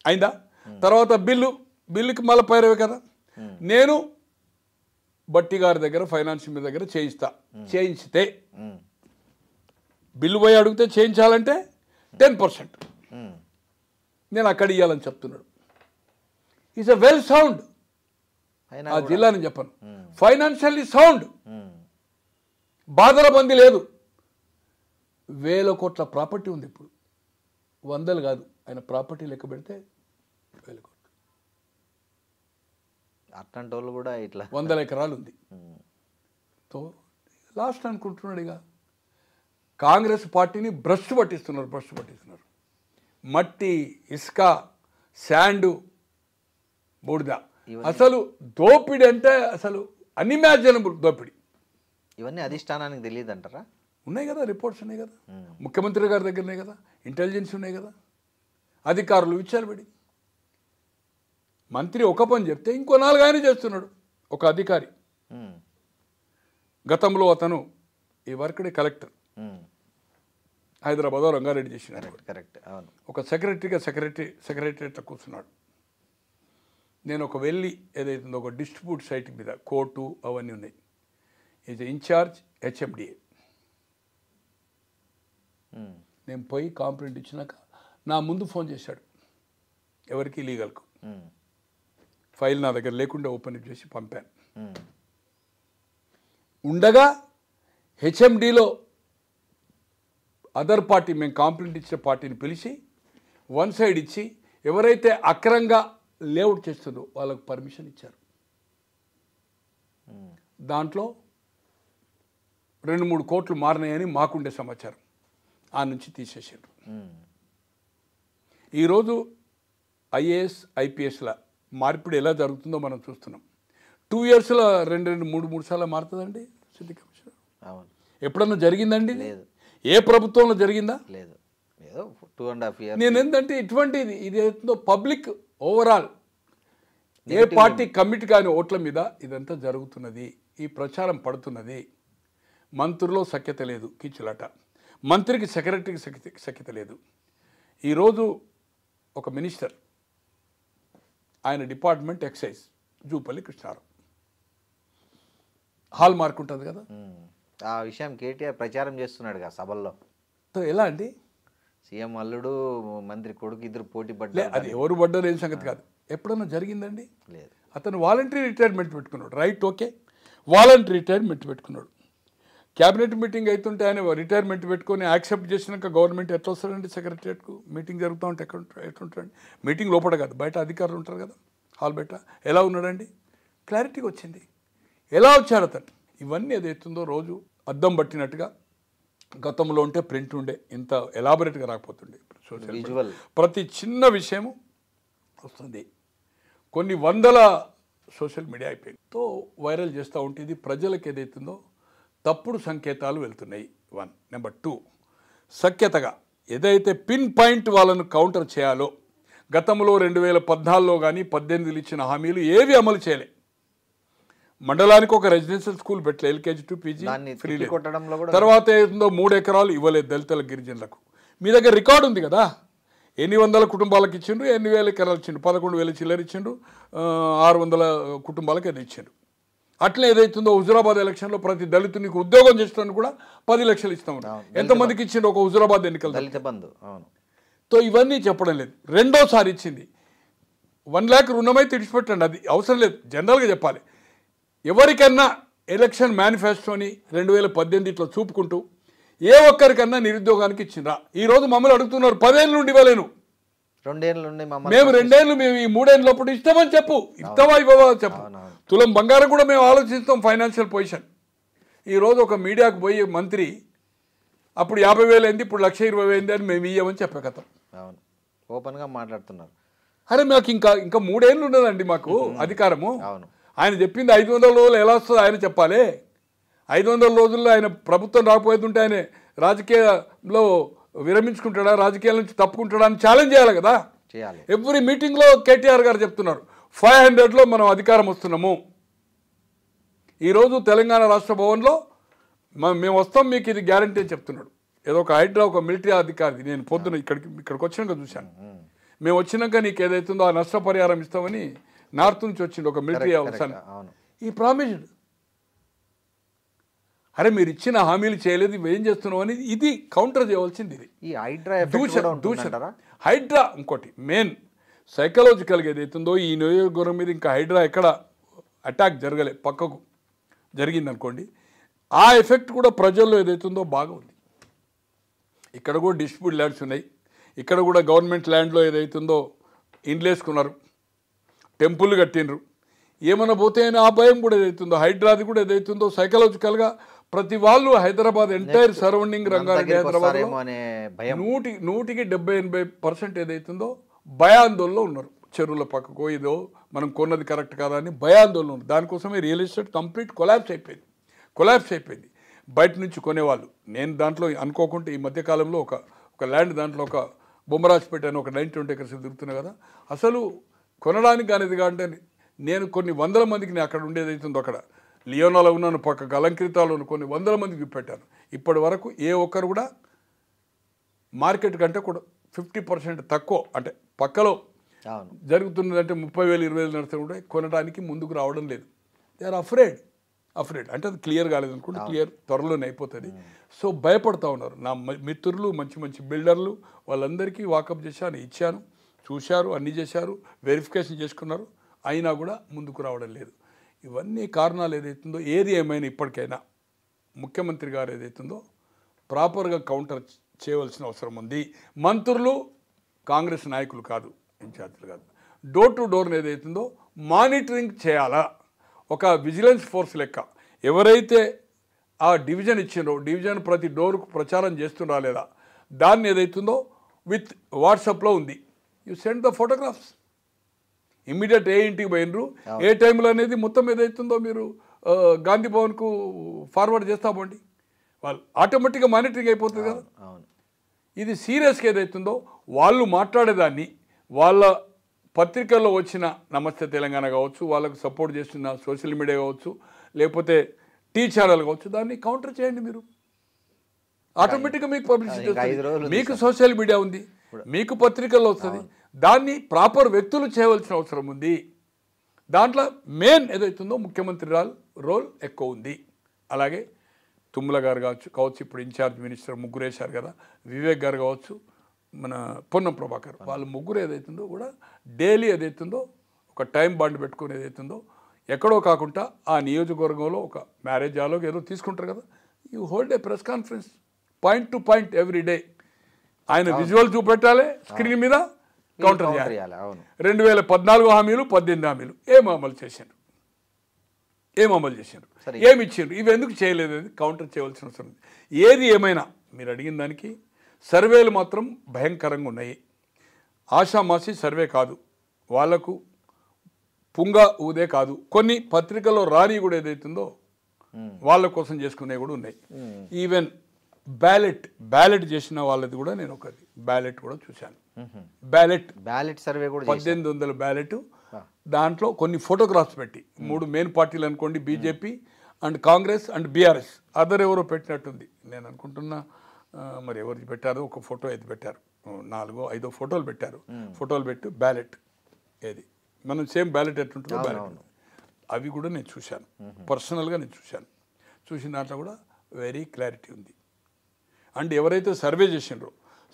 C: అయిందా? తర్వాత బిల్లుకి మళ్ళీ పైరవే కదా. నేను బట్టి గారి దగ్గర ఫైనాన్స్ మీ దగ్గర చేయిస్తే బిల్లు పోయి అడిగితే చేయించాలంటే 10% నేను అక్కడ ఇవ్వాలని చెప్తున్నాడు. ఈజ్ అ వెల్ సౌండ్, ఆ జిల్లాని చెప్పను, ఫైనాన్షియల్లీ సౌండ్, బాధల బంది లేదు. 1,000 కోట్ల ప్రాపర్టీ ఉంది ఇప్పుడు, 100 కాదు, ఆయన ప్రాపర్టీ లెక్క పెడితే 1,000 కోట్లు.
B: అట్లాంటి వాళ్ళు కూడా ఇట్లా
C: 100 ఎకరాలు ఉంది. తో లాస్ట్ అనుకుంటున్నాడు, ఇక కాంగ్రెస్ పార్టీని భ్రష్టు పట్టిస్తున్నారు. మట్టి, ఇసుక, శాండు, బూడిద, అసలు దోపిడీ అంటే అసలు అన్ఇమాజినబుల్ దోపిడీ.
B: ఇవన్నీ అధిష్టానానికి తెలియదు అంటారా?
C: ఉన్నాయి కదా, రిపోర్ట్స్ ఉన్నాయి కదా, ముఖ్యమంత్రి గారి దగ్గర ఉన్నాయి కదా, ఇంటెలిజెన్స్ ఉన్నాయి కదా, అధికారులు విచారబడి. మంత్రి ఒక పని చెప్తే ఇంకో 4 ఆయన చేస్తున్నాడు. ఒక అధికారి, గతంలో అతను ఈ వర్క్డే కలెక్టర్, హైదరాబాద్ రంగారెడ్డి చేసినాడు. ఒక సెక్రటరీలో కూర్చున్నాడు. నేను వెళ్ళి ఏదైతుందో ఒక డిస్ట్రిబ్యూట్ సైట్ మీద కోర్టు అవన్నీ ఉన్నాయి. Is in charge HMDA. నేను పోయి కాంప్లైంట్ ఇచ్చినాక నా ముందు ఫోన్ చేశాడు, ఎవరికి లీగల్కు. ఫైల్ నా దగ్గర లేకుండా ఓపెన్ చేసి పంపాను. ఉండగా హెచ్ఎండిలో అదర్ పార్టీ, మేము కాంప్లైంట్ ఇచ్చిన పార్టీని పిలిచి 1 సైడ్ ఇచ్చి ఎవరైతే అక్రంగా లేఅవుట్ చేస్తుందో వాళ్ళకు పర్మిషన్ ఇచ్చారు. దాంట్లో 2-3 కోట్లు మారినాయని మాకుండే సమాచారం, ఆ నుంచి తీసేసారు. ఈరోజు ఐఏఎస్ ఐపీఎస్ల మార్పిడి ఎలా జరుగుతుందో మనం చూస్తున్నాం. 2 yearsలో 2-3 సార్లు మారుతుందండి సిటీ కమిషనర్. ఎప్పుడన్నా జరిగిందండి? ఏ ప్రభుత్వంలో జరిగిందా?
B: లేదు. 2.5 years.
C: నేను ఏంటంటే ఇటువంటిది ఇది ఏదో పబ్లిక్ ఓవరాల్ ఏ పార్టీ కమిటీ కాని ఓట్ల మీద ఇదంతా జరుగుతున్నది, ఈ ప్రచారం పడుతున్నది. మంత్రుల్లో సఖ్యత లేదు, కిచ్చులాట. మంత్రికి సెక్రటరీకి సఖ్యత లేదు. ఈరోజు ఒక మినిస్టర్, ఆయన department excise, Jupally Krishnarao, hallmark ఉంటుంది కదా,
B: ఆ విషయం కేటీఆర్ ప్రచారం చేస్తున్నాడు కదా సభల్లో.
C: ఎలా అండి?
B: సీఎం అల్లుడు మంత్రి కొడుకు ఇద్దరు పోటీ పడ్డారు.
C: అది ఎవరు పడ్డారు ఏం సంగతి కాదు. ఎప్పుడన్నా జరిగిందండి?
B: లేదు.
C: అతను వాలంటరీ రిటైర్మెంట్ పెట్టుకున్నాడు, రైట్, ఓకే, వాలంటరీ రిటైర్మెంట్ పెట్టుకున్నాడు. క్యాబినెట్ మీటింగ్ అవుతుంటే ఆయన రిటైర్మెంట్ పెట్టుకొని యాక్సెప్ట్ చేసినాక గవర్నమెంట్ ఎట్లా వస్తాడండి సెక్రటరియట్కు? మీటింగ్ జరుగుతూ ఉంటే ఎట్లుంటాడండి? మీటింగ్ లోపల కాదు, బయట అధికారులు ఉంటారు కదా, హాల్ బయట. ఎలా ఉన్నాడండి? క్లారిటీగా వచ్చింది. ఎలా వచ్చాడు అతను? ఇవన్నీ ఏదైతుందో రోజు అద్దం పట్టినట్టుగా, గతంలో ఉంటే ప్రింట్ ఉండే, ఇంత ఎలాబొరేట్గా రాకపోతుండే. సోషల్ ప్రతి చిన్న విషయము వస్తుంది. కొన్ని 100 సోషల్ మీడియా అయిపోయింది, వైరల్ చేస్తూ ఉంటే ఇది ప్రజలకు ఏదైతుందో తప్పుడు సంకేతాలు వెళ్తున్నాయి. 1. నెంబర్ 2, సఖ్యతగా ఏదైతే పిన్ పాయింట్ వాళ్ళను కౌంటర్ చేయాలో, గతంలో 2014లో కానీ 18 ఇచ్చిన హామీలు ఏవి అమలు చేయలే. మండలానికి ఒక రెసిడెన్షియల్ స్కూల్ పెట్టలే, LKG to PG ఫ్రీ. తర్వాత ఏదో 3 ఎకరాలు ఇవ్వలేదు దళితుల గిరిజనులకు. మీ దగ్గర రికార్డు ఉంది కదా, ఎన్ని వందల కుటుంబాలకు ఇచ్చిండ్రు, ఎన్ని వేల ఎకరాలు ఇచ్చిండ్రు, 11,000 చిల్లర ఇచ్చిండ్రు, 600 కుటుంబాలకు అది ఇచ్చిండ్రు. అట్లా ఏదైతుందో హుజురాబాద్ ఎలక్షన్లో ప్రతి దళితునికి ఉద్యోగం చేస్తాను కూడా 10 లక్షలు ఇస్తాం. ఎంతమందికి ఇచ్చిండు ఒక హుజురాబాద్ ఎన్నికలు?
B: దళిత బంధు. అవును.
C: తో ఇవన్నీ చెప్పడం లేదు. రెండోసారి ఇచ్చింది 1 లక్ష రుణమైతే ఇడిచిపెట్టండి, అది అవసరం లేదు. జనరల్గా చెప్పాలి, ఎవరికన్నా ఎలక్షన్ మేనిఫెస్టోని 2018 ఇట్లా చూపుకుంటూ ఏ ఒక్కరికన్నా నిరుద్యోగానికి ఇచ్చిండ్రా? ఈరోజు మమ్మల్ని అడుగుతున్నారు 10 ఏళ్ళ నుండి ఇవ్వలేను,
B: 2 ఏళ్ళ నుండి
C: మేము 2 ఏళ్ళు, మేము ఈ 3 ఏళ్ళ లోపల ఇస్తామని చెప్పు, ఇస్తావా ఇవ్వవా చెప్పు. తులం బంగారం కూడా మేము ఆలోచిస్తాం ఫైనాన్షియల్ పొజిషన్. ఈరోజు ఒక మీడియాకు పోయి మంత్రి అప్పుడు 50,000 అయింది, ఇప్పుడు 1,20,000 అని మేము ఇయ్యమని చెప్పే కథ.
B: అవును, ఓపెన్గా మాట్లాడుతున్నారు.
C: అరే మాకు ఇంకా 3 ఏళ్ళు ఉండదండి మాకు అధికారము.
B: అవును,
C: ఆయన చెప్పింది 500 రోజులు ఎలా వస్తుందో ఆయన చెప్పాలి. 500 రోజుల్లో ఆయన ప్రభుత్వం రాకపోతుంటే ఆయన రాజకీయాల్లో విరమించుకుంటాడా, రాజకీయాల నుంచి తప్పుకుంటాడా అని ఛాలెంజ్ చేయాలి కదా.
B: చేయాలి.
C: ఎవ్రీ మీటింగ్లో కేటీఆర్ గారు చెప్తున్నారు 500లో మనం అధికారం వస్తున్నాము. ఈరోజు తెలంగాణ రాష్ట్ర భవన్లో మేము వస్తాం, మీకు ఇది గ్యారంటీ అని చెప్తున్నాడు. ఏదో ఒక హైడ్రా ఒక మిలిటరీ అధికారి, నేను పొద్దున ఇక్కడికి వచ్చినాక చూశాను. మేము వచ్చినాక నీకు ఏదైతుందో ఆ నష్టపరిహారం ఇస్తామని నార్త్ నుంచి వచ్చింది ఒక మిలిటరీ అవసరం. ఈ ప్రామిస్డ్. అరే మీరు ఇచ్చిన హామీలు చేయలేదు, ఇవి ఏం చేస్తున్నావు అని ఇది కౌంటర్ చేయవలసింది. ఇది
B: ఈ హైడ్రా
C: హైడ్రా ఇంకోటి మెయిన్ సైకలాజికల్గా ఏదైతుందో ఈ నియోజకవర్గం మీద ఇంకా హైడ్రా ఎక్కడ అటాక్ జరగలే, పక్కకు జరిగింది అనుకోండి, ఆ ఎఫెక్ట్ కూడా ప్రజల్లో ఏదైతుందో బాగా ఉంది. ఇక్కడ కూడా డిస్ప్యూట్ ల్యాండ్స్ ఉన్నాయి, ఇక్కడ కూడా గవర్నమెంట్ ల్యాండ్లో ఏదైతుందో ఇండ్లు వేసుకున్నారు, టెంపుల్ కట్టినరు, ఏమైనా పోతే అయినా ఆ భయం కూడా ఏదైతుందో హైడ్రాది కూడా ఏదైతుందో సైకలాజికల్గా ప్రతి వాళ్ళు హైదరాబాద్ ఎంటైర్ సరౌండింగ్ రంగారెడ్డి హైదరాబాద్ 100కి 70-80% ఏదైతుందో భయాందోళనలో ఉన్నారు. చెరువుల పక్కకో ఏదో మనం కొన్నది కరెక్ట్ కాదా అని భయాందోళన ఉన్నారు. దానికోసమే రియల్ ఎస్టేట్ కంప్లీట్ కొలాప్స్ అయిపోయింది. బయట నుంచి కొనేవాళ్ళు. నేను దాంట్లో అనుకోకుండా ఈ మధ్యకాలంలో ఒక ల్యాండ్ దాంట్లో ఒక బొమ్మరాజ్పేట అని ఒక 90-20 acres తిరుగుతున్నా కదా, అసలు కొనడానికి అనేది కాదంటే నేను కొన్ని 100 మందికి నేను అక్కడ ఉండేది అవుతుందో అక్కడ లియోనాలో ఉన్నాను, పక్క అలంకృతాలు కొన్ని 100 మందికి పెట్టాను. ఇప్పటి వరకు ఏ ఒక్కరు కూడా మార్కెట్ కంటే కూడా 50% తక్కువ, అంటే పక్కలో జరుగుతున్నదంటే 30,000-20,000 నడితే కూడా కొనడానికి ముందుకు రావడం లేదు. దే ఆర్ అఫ్రేడ్ అంటే అది క్లియర్ కాలేదు అనుకుంటే క్లియర్ త్వరలోనే అయిపోతుంది. సో భయపడతా ఉన్నారు. నా మిత్రులు మంచి బిల్డర్లు వాళ్ళందరికీ వాకప్ చేశాను, ఇచ్చాను, చూశారు, అన్నీ చేశారు, వెరిఫికేషన్ చేసుకున్నారు, అయినా కూడా ముందుకు రావడం లేదు. ఇవన్నీ కారణాలు ఏదైతుందో ఏది ఏమైనా ఇప్పటికైనా ముఖ్యమంత్రి గారు ఏదైతుందో ప్రాపర్గా కౌంటర్ చేయవలసిన అవసరం ఉంది. మంత్రులు కాంగ్రెస్ నాయకులు కాదు, ఇన్ఛార్జీలు కాదు, డోర్ టు డోర్ ఏదైతుందో మానిటరింగ్ చేయాలా. ఒక విజిలెన్స్ ఫోర్స్ లెక్క ఎవరైతే ఆ డివిజన్ ఇచ్చిండ్రో డివిజన్ ప్రతి డోర్కు ప్రచారం చేస్తుండ్రా లేదా, దాన్ని ఏదైతుందో విత్ వాట్సాప్లో ఉంది, you send the photographs immediate ఏ ఇంటికి పోయినరు ఏ టైంలో అనేది మొత్తం ఏదైతుందో మీరు గాంధీ భవన్కు ఫార్వర్డ్ చేస్తామండి, వాళ్ళు ఆటోమేటిక్గా మానిటరింగ్ అయిపోతుంది కదా. ఇది సీరియస్గా ఏదైతుందో వాళ్ళు మాట్లాడేదాన్ని వాళ్ళ పత్రికల్లో వచ్చిన నమస్తే తెలంగాణ కావచ్చు, వాళ్ళకు సపోర్ట్ చేస్తున్న సోషల్ మీడియా కావచ్చు, లేకపోతే టీ ఛానల్ కావచ్చు, దాన్ని కౌంటర్ చేయండి మీరు. ఆటోమేటిక్గా మీకు పబ్లిసిటీ వస్తుంది, మీకు సోషల్ మీడియా ఉంది, మీకు పత్రికల్లో వస్తుంది. దాన్ని ప్రాపర్ వ్యక్తులు చేయవలసిన అవసరం ఉంది. దాంట్లో మెయిన్ ఏదైతుందో ముఖ్యమంత్రి రోల్ ఎక్కువ ఉంది. అలాగే తుమ్మల గారు కావచ్చు, ఇప్పుడు ఇన్ఛార్జ్ మినిస్టర్ ముగ్గురు వేశారు కదా, వివేక్ గారు కావచ్చు, మన పొన్నం ప్రభాకర్, వాళ్ళు ముగ్గురు ఏదైతుందో కూడా డైలీ ఏదైతుందో ఒక టైం బాండ్ పెట్టుకుని ఏదైతుందో ఎక్కడో కాకుండా ఆ నియోజకవర్గంలో ఒక మ్యారేజ్ హాల్లో ఏదో తీసుకుంటారు కదా, you hold a press conference point to point every day. ఆయన విజువల్ చూపెట్టాలి స్క్రీన్ మీద, కౌంటర్ చేయాలి. 2014 హామీలు 18 హామీలు ఏం అమలు చేశారు, ఏమి ఇచ్చారు, ఇవి ఎందుకు చేయలేదు అనేది కౌంటర్ చేయవలసిన అవసరం ఉంది. ఏది ఏమైనా మీరు అడిగిన దానికి సర్వేలు మాత్రం భయంకరంగా ఉన్నాయి. ఆషామాషి సర్వే కాదు, వాళ్లకు పుంగ ఊదే కాదు, కొన్ని పత్రికల్లో రాని కూడా ఏదైతుందో వాళ్ళ కోసం చేసుకునేవి కూడా ఉన్నాయి. ఈవెన్ బ్యాలెట్ చేసిన వాళ్ళది కూడా నేను ఒకటి బ్యాలెట్ కూడా చూశాను. బ్యాలెట్ సర్వే కూడా 1800 బ్యాలెట్, దాంట్లో కొన్ని ఫోటోగ్రాఫ్స్ పెట్టి 3 మెయిన్ పార్టీలు అనుకోండి, BJP and Congress and BRS, other ఎవరో పెట్టినట్టుంది. నేను అనుకుంటున్నా మరి ఎవరికి పెట్టారో ఒక ఫోటో అయితే పెట్టారు, 4-5 ఫోటోలు పెట్టారు. ఫోటోలు పెట్టి బ్యాలెట్ ఏది మనం సేమ్ బ్యాలెట్ ఎట్లుంటుందో బ్యాలెట్ అవి కూడా నేను చూశాను, పర్సనల్గా నేను చూశాను. చూసిన దాంట్లో కూడా వెరీ క్లారిటీ ఉంది. అండ్ ఎవరైతే సర్వే చేసిండ్రో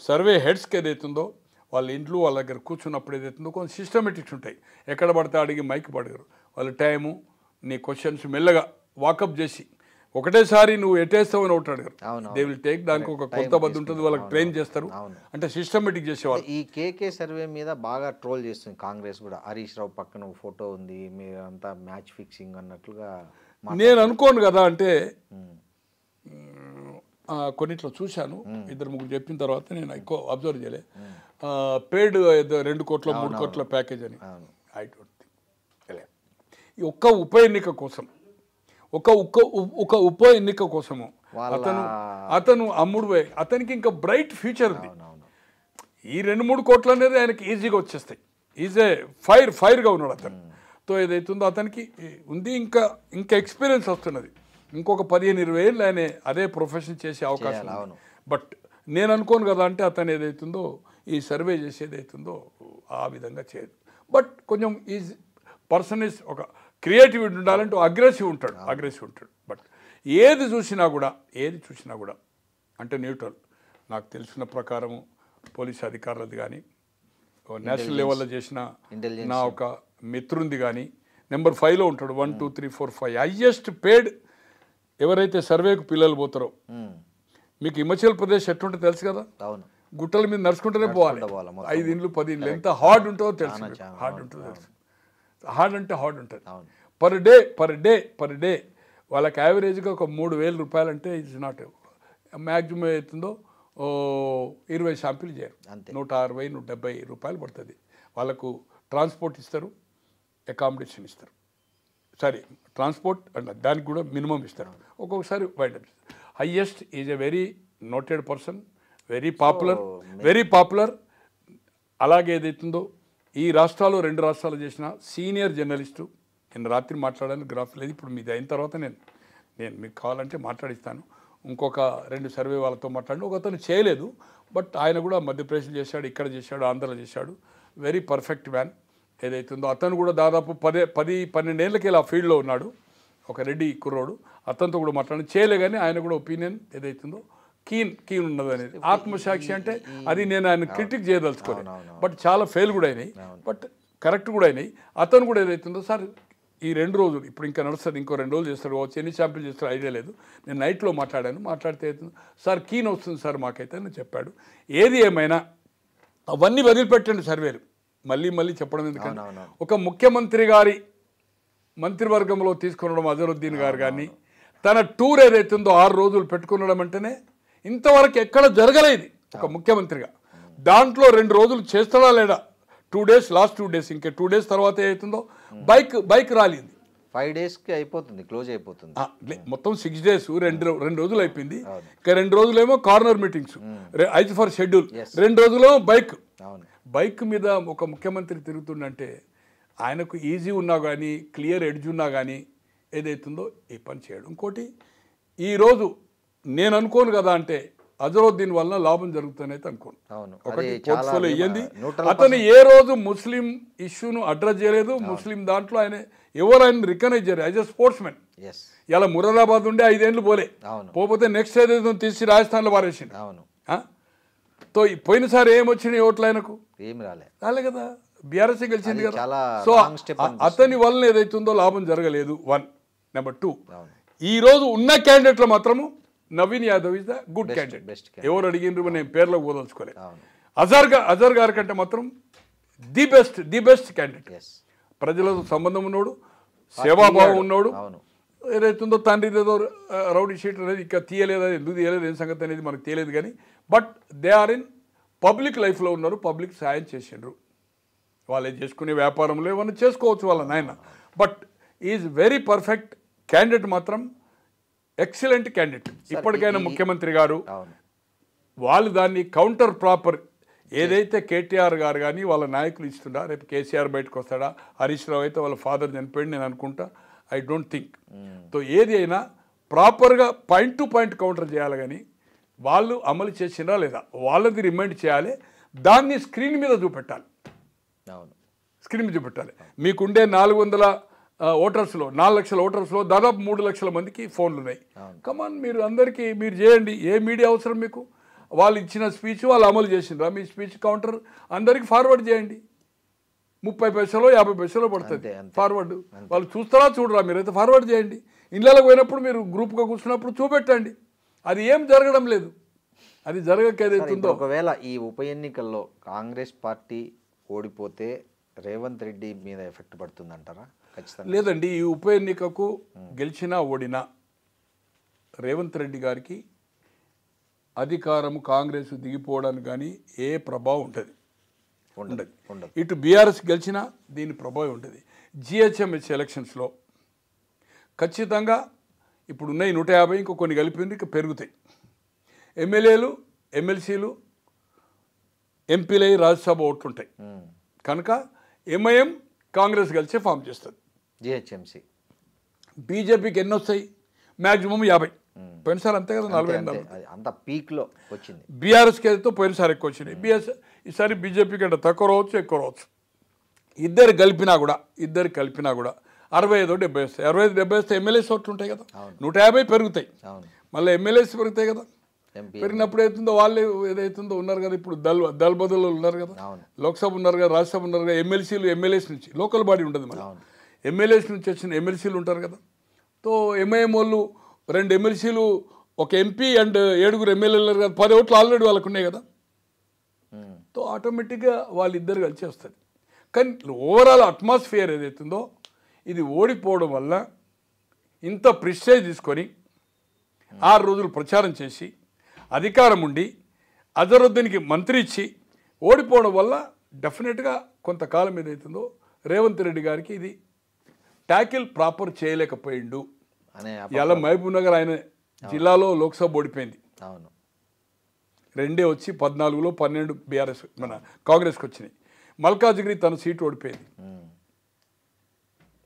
C: సర్వే హెడ్స్కి ఏదైతుందో వాళ్ళ ఇంట్లో వాళ్ళ దగ్గర కూర్చున్నప్పుడు ఏదైతుందో కొంచెం సిస్టమేటిక్స్ ఉంటాయి. ఎక్కడ పడితే అడిగి మైక్ పడగరు. వాళ్ళ టైము నీ క్వశ్చన్స్ మెల్లగా వాకప్ చేసి ఒకటేసారి నువ్వు ఎటేస్తావు అని ఒకటి అడగరు. దే విల్ టేక్, దానికి ఒక కొత్త బద్దు ఉంటుంది, వాళ్ళకి ట్రైన్ చేస్తారు. అంటే సిస్టమేటిక్ చేసేవాళ్ళు.
B: ఈ కేకే సర్వే మీద బాగా ట్రోల్ చేస్తుంది కాంగ్రెస్ కూడా. హరీష్ రావు పక్కన ఒక ఫోటో ఉంది, మీరంతా మ్యాచ్ ఫిక్సింగ్ అన్నట్లుగా.
C: నేను అనుకోను కదా, అంటే కొన్నిట్లో చూశాను, 2-3 చెప్పిన తర్వాత నేను ఎక్కువ అబ్జర్వ్ చేయలే. పేడ్ 2 కోట్ల 3 కోట్ల ప్యాకేజ్ అని ఐ డోంట్ థింక్. ఈ ఒక్క ఉప ఎన్నిక కోసం ఒక ఉప ఎన్నిక కోసము అతను అమ్ముడు పోయి, అతనికి ఇంకా బ్రైట్ ఫ్యూచర్ ఉంది. ఈ 2-3 కోట్లు అనేది ఆయనకి ఈజీగా వచ్చేస్తాయి. ఈజీ ఫైర్గా ఉన్నాడు అతనుతో ఏదైతుందో అతనికి ఉంది. ఇంకా ఎక్స్పీరియన్స్ వస్తున్నది. ఇంకొక 15-20 ఏళ్ళు ఆయన అదే ప్రొఫెషన్ చేసే అవకాశం. బట్ నేను అనుకోను కదా, అంటే అతను ఏదైతుందో ఈ సర్వే చేసేది అవుతుందో ఆ విధంగా చేయదు. బట్ కొంచెం ఈజీ పర్సన్ ఇస్ ఒక క్రియేటివిటీ ఉండాలంటే అగ్రెసివ్ ఉంటాడు. బట్ ఏది చూసినా కూడా అంటే న్యూట్రల్. నాకు తెలిసిన ప్రకారము పోలీస్ అధికారులది కానీ, నేషనల్ లెవెల్లో చేసిన నా ఒక మిత్రుంది కానీ నెంబర్ 5లో ఉంటాడు. 1 2 3 4 5 హైయెస్ట్ పేడ్ ఎవరైతే సర్వేకు పిల్లలు పోతారో. మీకు హిమాచల్ ప్రదేశ్ ఎట్లుంటే తెలుసు కదా, గుట్టల మీద నడుచుకుంటూనే పోవాలి. 5 ఇండ్లు 10 ఇండ్లు ఎంత హార్డ్ ఉంటుందో తెలుసు. హార్డ్ ఉంటుంది. పర్ డే వాళ్ళకి యావరేజ్గా ఒక 3,000 రూపాయలు అంటే ఇట్స్ నాట్ మ్యాక్సిమం అవుతుందో 20 షాంపులు చేయరు. 160-170 రూపాయలు పడుతుంది. వాళ్ళకు ట్రాన్స్పోర్ట్ ఇస్తారు, అకామిడేషన్ ఇస్తారు. సరే, ట్రాన్స్పోర్ట్ అండ్ దానికి కూడా మినిమం ఇస్తారు. ఒక్కొక్కసారి వైండప్ ఇస్తారు. Highest is a very noted person, very popular. అలాగే ఏదైతుందో ఈ రాష్ట్రాలు 2 రాష్ట్రాలు చేసిన సీనియర్ జర్నలిస్టు. నేను రాత్రి మాట్లాడాను, గ్రాఫ్ లేదు. ఇప్పుడు మీది అయిన తర్వాత నేను మీకు కావాలంటే మాట్లాడిస్తాను. ఇంకొక 2 సర్వే వాళ్ళతో మాట్లాడి ఒకతను చేయలేదు. బట్ ఆయన కూడా మధ్యప్రదేశ్లో చేశాడు, ఇక్కడ చేశాడు, ఆంధ్రలో చేశాడు. వెరీ పర్ఫెక్ట్ మ్యాన్ ఏదైతుందో. అతను కూడా దాదాపు 10-12 ఏళ్ళకి ఇలా ఫీల్డ్లో ఉన్నాడు. ఒక రెడ్డి కుర్రోడు. అతనితో కూడా మాట్లాడి చేయలే, కానీ ఆయన కూడా ఒపీనియన్ ఏదైతుందో కీన్ ఉన్నది అనేది. ఆత్మసాక్షి అంటే అది నేను ఆయన క్రిటిక్ చేయదలుచుకోలేదు. బట్ చాలా ఫెయిల్ కూడా అయినాయి, బట్ కరెక్ట్ కూడా అయినాయి. అతను కూడా ఏదైతుందో సార్ ఈ 2 రోజులు ఇప్పుడు ఇంకా నడుస్తుంది, ఇంకో 2 రోజులు చేస్తారు కావచ్చు, ఎన్ని శాంపిల్ చేస్తారో ఐడియా లేదు. నేను నైట్లో మాట్లాడితే అవుతుంది సార్, కీన్ వస్తుంది సార్ మాకైతే అని చెప్పాడు. ఏది ఏమైనా అవన్నీ వదిలిపెట్టండి సర్వేలు, మళ్ళీ చెప్పడం ఎందుకంటే ఒక ముఖ్యమంత్రి గారి మంత్రివర్గంలో తీసుకునడం అజరుద్దీన్ గారు కానీ తన టూర్ ఏదైతుందో 6 రోజులు పెట్టుకునడం అంటేనే ఇంతవరకు ఎక్కడ జరగలేదు ఒక ముఖ్యమంత్రిగా. దాంట్లో 2 రోజులు చేస్తాడా లేడా, 2 డేస్, లాస్ట్ 2 డేస్, ఇంకా 2 డేస్ తర్వాత ఏదైతుందో బైక్ రాలేదు.
B: 5 డేస్కి అయిపోతుంది, క్లోజ్ అయిపోతుంది.
C: మొత్తం 6 డేస్, 2 రోజులు అయిపోయింది. ఇంకా 2 రోజులేమో కార్నర్ మీటింగ్స్, 5 ఫర్ షెడ్యూల్, 2 రోజులేమో బైక్ మీద ఒక ముఖ్యమంత్రి తిరుగుతుండంటే ఆయనకు ఈజీ ఉన్నా కానీ, క్లియర్ ఎడ్జ్ ఉన్నా కానీ ఏదైతుందో ఈ పని చేయడం. ఇంకోటి ఈరోజు నేను అనుకోను కదా, అంటే అజరుద్దీన్ వల్ల లాభం జరుగుతుందైతే అనుకోను. ఒకటి పోర్ట్ఫోలియో ఇయ్యింది. అతను ఏ రోజు ముస్లిం ఇష్యూను అడ్రస్ చేయలేదు. ముస్లిం దాంట్లో ఆయన ఎవరైనా రికగ్నైజ్ చేయరు యాజ్ ఎ స్పోర్ట్స్ మెన్. ఇలా మురాదాబాద్ ఉండే 5 ఏళ్ళు పోతే నెక్స్ట్ ఏదైతే తీసి రాజస్థాన్లో పారేసిండు. తో పోయినసారి ఏమొచ్చినాయి ఓట్లు ఆయనకు? రాలే కదా, బీఆర్ఎస్ గెలిచింది కదా. సో అతని వల్ల ఏదైతుందో లాభం జరగలేదు. 1. నెంబర్ 2, ఈ రోజు ఉన్న క్యాండిడేట్లో మాత్రము Naveen Yadav is the good candidate. ఎవరు అడిగినారు నేను పేర్లకు పోదలుచుకోలేదు. అజర్ గారి కంటే మాత్రం ది బెస్ట్ క్యాండిడేట్. ప్రజలతో సంబంధం ఉన్నాడు, సేవాభావం ఉన్నాడు. ఏదైతుందో తండ్రి ఏదో రౌడీ షీట్ అనేది ఇంకా తీయలేదు, ఎందుకు తీయలేదు ఏం సంగతి అనేది మనకు తెలియదు. కానీ but they are in public లైఫ్లో ఉన్నారు, పబ్లిక్ సాయం చేసిండ్రు. వాళ్ళే చేసుకునే వ్యాపారంలో ఏమన్నా చేసుకోవచ్చు వాళ్ళ నాయన. But is very perfect candidate, మాత్రం ఎక్సలెంట్ క్యాండిడేట్. ఇప్పటికైనా ముఖ్యమంత్రి గారు వాళ్ళు దాన్ని కౌంటర్ ప్రాపర్ ఏదైతే కేటీఆర్ గారు కానీ వాళ్ళ నాయకులు ఇస్తుండా, రేపు కేసీఆర్ బయటకు వస్తాడా, హరీష్ రావు అయితే వాళ్ళ ఫాదర్ చనిపోయింది నేను అనుకుంటా, ఐ డోంట్ థింక్. సో ఏది అయినా ప్రాపర్గా పాయింట్ టు పాయింట్ కౌంటర్ చేయాలి. కానీ వాళ్ళు అమలు చేసినా లేదా వాళ్ళది రిమైండ్ చేయాలి, దాన్ని స్క్రీన్ మీద చూపెట్టాలి. మీకుండే 400 ఓటర్స్లో 4 లక్షల ఓటర్స్లో దాదాపు 3 లక్షల మందికి ఫోన్లు ఉన్నాయి. కమాన్ మీరు అందరికీ మీరు చేయండి. ఏ మీడియా అవసరం మీకు? వాళ్ళు ఇచ్చిన స్పీచ్ వాళ్ళు అమలు చేసిండ్రా? మీ స్పీచ్ కౌంటర్ అందరికీ ఫార్వర్డ్ చేయండి. 30 పైసలో 50 పైసలో పడుతుంది ఫార్వర్డ్. వాళ్ళు చూస్తారా చూడరా? మీరైతే ఫార్వర్డ్ చేయండి. ఇళ్ళకి పోయినప్పుడు మీరు గ్రూప్గా కూర్చున్నప్పుడు చూపెట్టండి. అది ఏం జరగడం లేదు. అది జరగక ఏదైతుందో.
B: ఒకవేళ ఈ ఉప ఎన్నికల్లో కాంగ్రెస్ పార్టీ ఓడిపోతే రేవంత్ రెడ్డి మీద ఎఫెక్ట్ పడుతుందంటారా? ఖచ్చితంగా
C: లేదండి. ఈ ఉప ఎన్నికకు గెలిచినా ఓడినా రేవంత్ రెడ్డి గారికి అధికారం కాంగ్రెస్ దిగిపోవడానికి కానీ ఏ ప్రభావం ఉంటుంది? ఉండదు. ఇటు బీఆర్ఎస్ గెలిచినా దీని ప్రభావం ఉంటుంది. జిహెచ్ఎంఎస్ ఎలక్షన్స్లో ఖచ్చితంగా ఇప్పుడు ఉన్నాయి 150, ఇంకో కొన్ని కలిపింది, ఇంకా పెరుగుతాయి. ఎమ్మెల్యేలు ఎమ్మెల్సీలు ఎంపీలై రాజ్యసభ ఓట్లుంటాయి కనుక ఎంఐఎం కాంగ్రెస్ కలిసి ఫామ్ చేస్తుంది.
B: జిహెచ్ఎంసీ
C: బీజేపీకి ఎన్ని వస్తాయి? మ్యాక్సిమం 50. పోయినసారి అంతే కదా, 40
B: అంత పీక్లో వచ్చింది.
C: బీఆర్ఎస్కి అయితే పోయినసారి ఎక్కువ వచ్చినాయి. ఈసారి బీజేపీకి అంటే తక్కువ రావచ్చు, ఎక్కువ రావచ్చు. ఇద్దరు కలిపినా కూడా 65-70 వస్తాయి. 65-70 వస్తే ఎమ్మెల్యేస్ ఓట్లు ఉంటాయి కదా, 150 పెరుగుతాయి. మళ్ళీ ఎమ్మెల్యేస్ పెరుగుతాయి కదా. పెరిగినప్పుడు ఏతుందో వాళ్ళు ఏదైతుందో ఉన్నారు కదా, ఇప్పుడు దల్ బదులు ఉన్నారు కదా, లోక్సభ ఉన్నారు కదా, రాజ్యసభ ఉన్నారు కదా, ఎమ్మెల్సీలు ఎమ్మెల్యేస్ నుంచి లోకల్ బాడీ ఉంటుంది. మన ఎమ్మెల్యేస్ నుంచి వచ్చిన ఎమ్మెల్సీలు ఉంటారు కదా. తో ఎంఐఎం వాళ్ళు 2 ఎమ్మెల్సీలు, ఒక ఎంపీ అండ్ 7 ఎమ్మెల్యేలు కదా, 10 ఓట్లు ఆల్రెడీ వాళ్ళకు ఉన్నాయి కదా. తో ఆటోమేటిక్గా వాళ్ళిద్దరు కలిసి వస్తుంది. కానీ ఓవరాల్ అట్మాస్ఫియర్ ఏదైతుందో ఇది ఓడిపోవడం వల్ల ఇంత ప్రిస్టేజ్ తీసుకొని 6 రోజులు ప్రచారం చేసి అధికారం ఉండి అజరుద్దీన్కి మంత్రి ఇచ్చి ఓడిపోవడం వల్ల డెఫినెట్గా కొంతకాలం ఏదైతుందో రేవంత్ రెడ్డి గారికి ఇది ట్యాకిల్ ప్రాపర్ చేయలేకపోయిండు. ఇలా మహబూబ్ నగర్ ఆయన జిల్లాలో లోక్సభ ఓడిపోయింది. 2 వచ్చి 14లో 12 బీఆర్ఎస్ మన కాంగ్రెస్కి వచ్చినాయి. మల్కాజ్గిరి తన సీటు ఓడిపోయింది.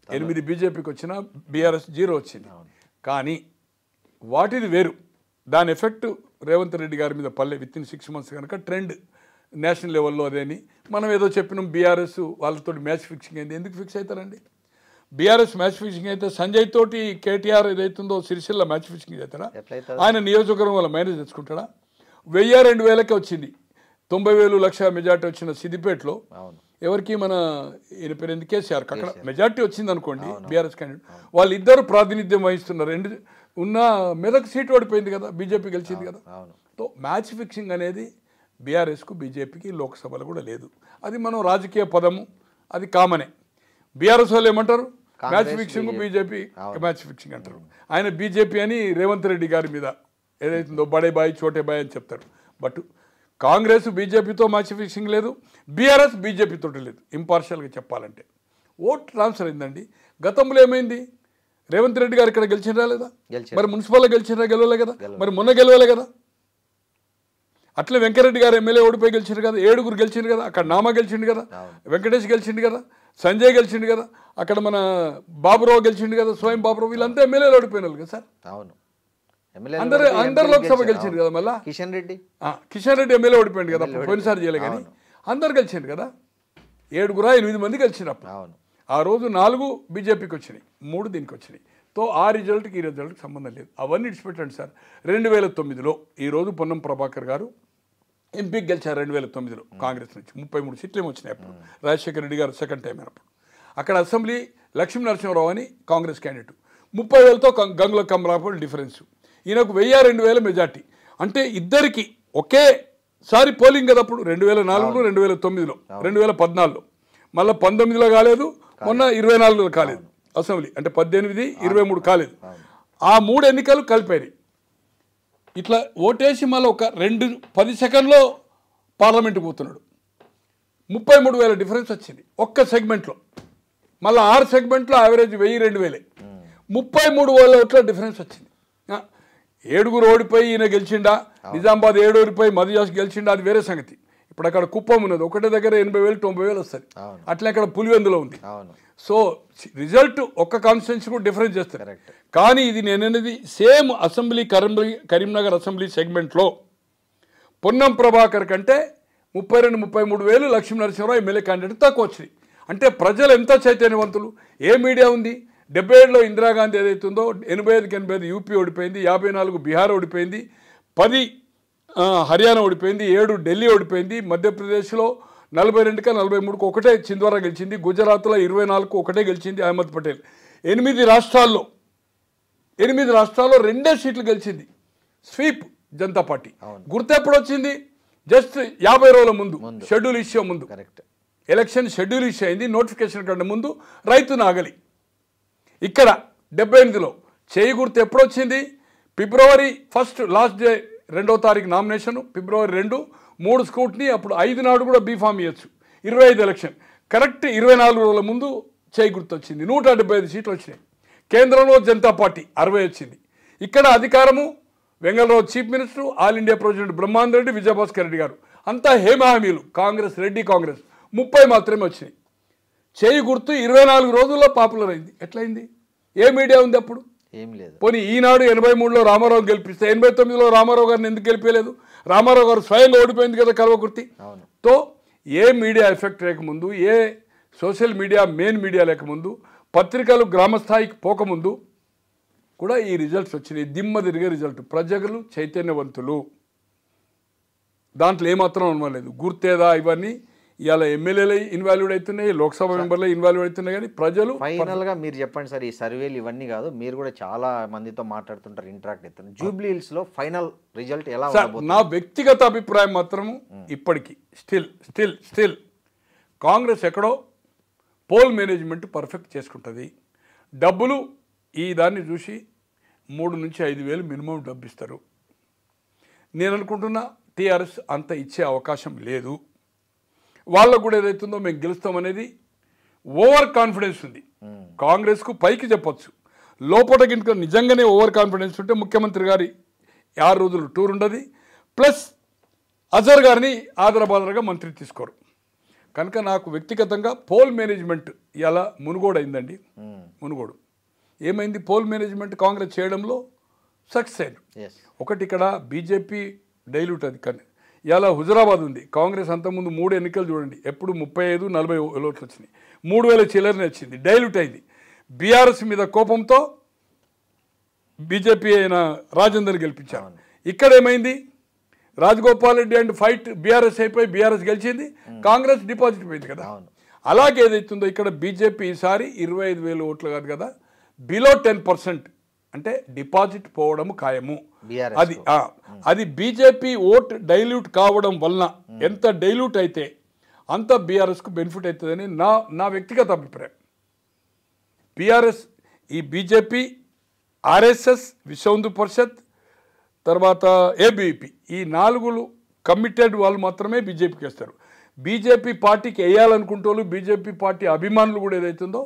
C: 8 బీజేపీకి వచ్చిన బీఆర్ఎస్ 0 వచ్చింది. కానీ వాటిది వేరు. దాని ఎఫెక్ట్ రేవంత్ రెడ్డి గారి మీద పల్లె విత్ ఇన్ 6 months కనుక ట్రెండ్ నేషనల్ లెవెల్లో అదేని మనం ఏదో చెప్పినాం. బీఆర్ఎస్ వాళ్ళతో మ్యాచ్ ఫిక్సింగ్ అయింది. ఎందుకు ఫిక్స్ అవుతారండి? బీఆర్ఎస్ మ్యాచ్ ఫిక్సింగ్ అయితే సంజయ్ తోటి కేటీఆర్ ఏదైతుందో సిరిసిల్ల మ్యాచ్ ఫిక్సింగ్ అవుతారా? ఆయన నియోజకవర్గం వల్ల మేనేజ్ తెచ్చుకుంటాడా? 1000-2000కే వచ్చింది. 90,000 లక్ష మెజార్టీ వచ్చిన సిద్దిపేటలో ఎవరికి మన ఈయన పేరు ఎందుకు కేసీఆర్ అక్కడ మెజార్టీ వచ్చింది అనుకోండి. బీఆర్ఎస్ క్యాండిడేట్ వాళ్ళిద్దరు ప్రాతినిధ్యం వహిస్తున్నారు. ఉన్న మెదక్ సీటు ఓడిపోయింది కదా, బీజేపీ గెలిచింది కదా. సో మ్యాచ్ ఫిక్సింగ్ అనేది బీఆర్ఎస్కు బీజేపీకి లోక్సభలో కూడా లేదు. అది మనం రాజకీయ పదము, అది కామనే. బీఆర్ఎస్ వాళ్ళు ఏమంటారు? Match fixing, BJP match fixing అంటారు. ఆయన బీజేపీ అని రేవంత్ రెడ్డి గారి మీద ఏదైతుందో బడే బాయ్ చోటే బాయ్ అని చెప్తారు. బట్ కాంగ్రెస్ బీజేపీతో మ్యాచ్ ఫిక్సింగ్ లేదు, బీఆర్ఎస్ బీజేపీతో లేదు. ఇంపార్షియల్గా చెప్పాలంటే ఓట్ ట్రాన్స్ఫర్ అయిందండి. గతంలో ఏమైంది? రేవంత్ రెడ్డి గారు ఇక్కడ గెలిచినరా లేదా? మరి మున్సిపల్లో గెలిచినరా? గెలవలే కదా. మరి మొన్న గెలవలే కదా. అట్లే వెంకరెడ్డి గారు ఎమ్మెల్యే ఓడిపోయి గెలిచిండు కదా, 7 గెలిచిండు కదా. అక్కడ నామా గెలిచిండు కదా, వెంకటేష్ గెలిచిండు కదా, సంజయ్ గెలిచిండు కదా, అక్కడ మన బాబురావు గెలిచిండు కదా, స్వయం బాబురావు. వీళ్ళంతా ఎమ్మెల్యేలు ఓడిపోయినారు కదా సార్. అందరు లోక్సభ గెలిచిండు కదా. మళ్ళీ కిషన్ రెడ్డి ఎమ్మెల్యే ఓడిపోయింది కదా, పోయినసారి చేయలే. కానీ అందరు గెలిచిండు కదా. 7-8 మంది గెలిచినప్పుడు ఆ రోజు 4 బీజేపీకి వచ్చినాయి, 3 దీనికి వచ్చినాయి. తో ఆ రిజల్ట్కి ఈ రిజల్ట్కి సంబంధం లేదు. అవన్నీ ఇడిచిపెట్టండి సార్. 2009లో ఈరోజు పొన్నం ప్రభాకర్ గారు ఎంపీకి గెలిచారు. 2009లో కాంగ్రెస్ నుంచి 33 సీట్లు ఏమి వచ్చినాయి. అప్పుడు రాజశేఖర రెడ్డి గారు సెకండ్ టైం అయినప్పుడు అక్కడ అసెంబ్లీ లక్ష్మీ నరసింహరావు అని కాంగ్రెస్ క్యాండిడేట్ 30,000తో గంగుల కమలాపూర్ డిఫరెన్స్. ఈయనకు 1000-2000 మెజార్టీ. అంటే ఇద్దరికి ఒకేసారి పోలింగ్ కదా. అప్పుడు 2004లో 2009లో 2014లో మళ్ళీ 19లో కాలేదు, మొన్న 24లో కాలేదు అసెంబ్లీ. అంటే 18, 23 కాలేదు. ఆ 3 ఎన్నికలు కలిపాయి. ఇట్లా ఓటేసి మళ్ళీ ఒక 10 సెకండ్లో పార్లమెంట్కి పోతున్నాడు. 33,000 డిఫరెన్స్ వచ్చింది ఒక్క సెగ్మెంట్లో. మళ్ళీ 6 సెగ్మెంట్లో యావరేజ్ 1000-2000, 33,000 ఓట్ల డిఫరెన్స్ వచ్చింది. 7 ఓడిపోయి ఈయన గెలిచిండా, నిజామాబాద్ 7 ఓడిపోయి మధుయాస్ గెలిచిండా, అది వేరే సంగతి. ఇప్పుడు అక్కడ కుప్పం ఉన్నది, ఒకటే దగ్గర 80,000-90,000 వస్తుంది. అట్లా అక్కడ పులివెందులో ఉంది. సో రిజల్ట్ ఒక్క కాన్స్టిట్యున్సీ కూడా డిఫరెన్స్ చేస్తారు. కానీ ఇది నేననేది సేమ్ అసెంబ్లీ కరీంనగర్ అసెంబ్లీ సెగ్మెంట్లో పొన్నం ప్రభాకర్ కంటే 32-33 వేలు లక్ష్మీ నరసింహరావు ఎమ్మెల్యే క్యాండిడేట్ తక్కువ వచ్చినాయి. అంటే ప్రజలు ఎంత చైతన్యవంతులు. ఏ మీడియా ఉంది? 77లో ఇందిరాగాంధీ ఏదైతుందో 85 యూపీ ఓడిపోయింది, 54 బీహార్ ఓడిపోయింది, 10 హర్యానా ఓడిపోయింది, 7 ఢిల్లీ ఓడిపోయింది, మధ్యప్రదేశ్లో 42కి 43కి ఒకటే చింద్వారా గెలిచింది, గుజరాత్లో 24కు ఒకటే గెలిచింది అహ్మద్ పటేల్. 8 రాష్ట్రాల్లో 2 సీట్లు గెలిచింది. Sweep Janata party. గుర్తు ఎప్పుడు వచ్చింది? జస్ట్ 50 రోజుల ముందు, షెడ్యూల్ ఇష్యూ ముందు.
B: కరెక్ట్.
C: ఎలక్షన్ షెడ్యూల్ ఇష్యూ అయింది, నోటిఫికేషన్ కంటే ముందు రైతు నాగలి. ఇక్కడ 78లో చేయి గుర్తు ఎప్పుడు వచ్చింది? ఫిబ్రవరి 1 లాస్ట్ డే 2వ తారీఖు నామినేషన్, ఫిబ్రవరి 2, 3 స్కూట్ని, అప్పుడు 5 నాడు కూడా బీఫామ్ ఇవ్వచ్చు. 25 ఎలక్షన్ కరెక్ట్ 24 రోజుల ముందు చేయి గుర్తు వచ్చింది. 175 సీట్లు వచ్చినాయి. కేంద్రంలో జనతా పార్టీ 60 వచ్చింది. ఇక్కడ అధికారము Vengala Rao chief minister, all India president Brahmananda Reddy, Vijayabhaskar Reddy garu, అంతా హేమాహామీలు. కాంగ్రెస్, రెడ్డి కాంగ్రెస్ 30 మాత్రమే వచ్చినాయి. చేయి గుర్తు 24 రోజుల్లో పాపులర్ అయింది. ఎట్లయింది? ఏ మీడియా ఉంది అప్పుడు?
B: ఏం లేదు.
C: పోనీ ఈనాడు 83లో రామారావు గెలిపిస్తే 89లో రామారావు గారిని ఎందుకు గెలిపేయలేదు? రామారావు గారు స్వయంగా ఓడిపోయింది కదా కల్వకుర్తి. తో ఏ మీడియా ఎఫెక్ట్ లేకముందు, ఏ సోషల్ మీడియా మెయిన్ మీడియా లేకముందు, పత్రికలు గ్రామస్థాయికి పోకముందు కూడా ఈ రిజల్ట్స్ వచ్చినాయి. దిమ్మ తిరిగే రిజల్ట్. ప్రజలు చైతన్యవంతులు, దాంట్లో ఏమాత్రం అనుమానం. గుర్తేదా ఇవన్నీ ఇవాళ ఎమ్మెల్యేలు ఇన్వాల్వ్డ్ అవుతున్నాయి, లోక్సభ మెంబర్లు ఇన్వాల్వ్ అవుతున్నాయి, కానీ ప్రజలు
B: ఫైనల్గా మీరు చెప్పండి సార్. ఈ సర్వేలు ఇవన్నీ కాదు, మీరు కూడా చాలా మందితో మాట్లాడుతుంటారు, ఇంటరాక్ట్ అవుతున్నారు. జూబ్లీ హిల్స్లో ఫైనల్ రిజల్ట్ ఎలా ఉండబోతుంది?
C: నా వ్యక్తిగత అభిప్రాయం మాత్రము ఇప్పటికీ స్టిల్ కాంగ్రెస్ ఎక్కడో పోల్ మేనేజ్మెంట్ పర్ఫెక్ట్ చేసుకుంటుంది. డబ్బులు ఈ దాన్ని చూసి 3 నుంచి 5 వేలు మినిమం డబ్బు ఇస్తారు. నేను అనుకుంటున్నా టీఆర్ఎస్ అంత ఇచ్చే అవకాశం లేదు. వాళ్ళకు కూడా ఏదైతుందో మేము గెలుస్తామనేది ఓవర్ కాన్ఫిడెన్స్ ఉంది. కాంగ్రెస్కు పైకి చెప్పొచ్చు, లోపల గినక నిజంగానే ఓవర్ కాన్ఫిడెన్స్ ఉంటే ముఖ్యమంత్రి గారి 6 రోజులు టూర్ ఉండదు. ప్లస్ అజర్ గారిని ఆదరబాదరగా మంత్రి తీసుకోరు. కనుక నాకు వ్యక్తిగతంగా పోల్ మేనేజ్మెంట్ ఇలా మునుగోడు అయిందండి. మునుగోడు ఏమైంది? పోల్ మేనేజ్మెంట్ కాంగ్రెస్ చేయడంలో సక్సెస్ అయింది. ఒకటి ఇక్కడ బీజేపీ డైల్యూట్ అది. కానీ ఇలా హుజరాబాద్ ఉంది. కాంగ్రెస్ అంతకుముందు 3 ఎన్నికలు చూడండి, ఎప్పుడు 35-40 ఓట్లు వచ్చినాయి. 3000 చిల్లరనే వచ్చింది, డైల్యూట్ అయింది. బీఆర్ఎస్ మీద కోపంతో బీజేపీ అయిన రాజేందర్ గెలిపించారు. ఇక్కడ ఏమైంది? Rajagopal Reddy and fight BRS అయిపోయి బీఆర్ఎస్ గెలిచింది, కాంగ్రెస్ డిపాజిట్ పోయింది కదా. అలాగే ఏదైతుందో ఇక్కడ బీజేపీ ఈసారి 25,000 ఓట్లు కాదు కదా, బిలో 10% అంటే డిపాజిట్ పోవడం ఖాయము. అది బీజేపీ ఓట్ డైల్యూట్ కావడం వలన ఎంత డైల్యూట్ అయితే అంత బీఆర్ఎస్కు బెనిఫిట్ అవుతుందని నా వ్యక్తిగత అభిప్రాయం. బీఆర్ఎస్ ఈ బీజేపీ, ఆర్ఎస్ఎస్, విశ్వ హిందూ పరిషత్, తర్వాత ఏబీపీ, ఈ 4 కమిటెడ్ వాళ్ళు మాత్రమే బీజేపీకి వేస్తారు. బీజేపీ పార్టీకి వేయాలనుకుంటూ బీజేపీ పార్టీ అభిమానులు కూడా ఏదైతుందో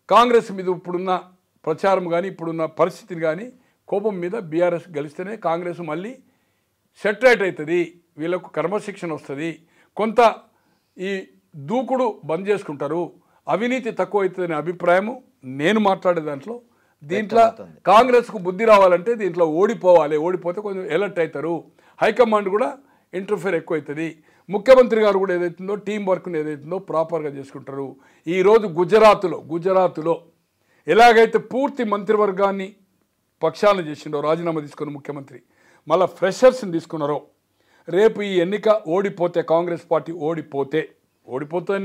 C: కాంగ్రెస్ మీద ఇప్పుడున్న ప్రచారం కానీ ఇప్పుడున్న పరిస్థితిని కానీ కోపం మీద బీఆర్ఎస్ గెలిస్తేనే కాంగ్రెస్ మళ్ళీ సెటరేట్ అవుతుంది, వీళ్ళకు క్రమశిక్షణ వస్తుంది, కొంత ఈ దూకుడు బంద్ చేసుకుంటారు, అవినీతి తక్కువ అవుతుందనే అభిప్రాయము నేను మాట్లాడే దాంట్లో. దీంట్లో కాంగ్రెస్కు బుద్ధి రావాలంటే దీంట్లో ఓడిపోవాలి, ఓడిపోతే కొంచెం ఎలర్ట్ అవుతారు, హైకమాండ్ కూడా ఇంటర్ఫియర్ ఎక్కువ అవుతుంది, ముఖ్యమంత్రి గారు కూడా ఏదైతుందో టీం వర్క్ని ఏదైతుందో ప్రాపర్గా చేసుకుంటారు. ఈరోజు గుజరాత్లో ఎలాగైతే పూర్తి మంత్రివర్గాన్ని పక్షాలను చేసిండో రాజీనామా తీసుకున్న ముఖ్యమంత్రి, మళ్ళీ ఫ్రెషర్స్ని తీసుకున్నారో, రేపు ఈ ఎన్నిక ఓడిపోతే కాంగ్రెస్ పార్టీ ఓడిపోతే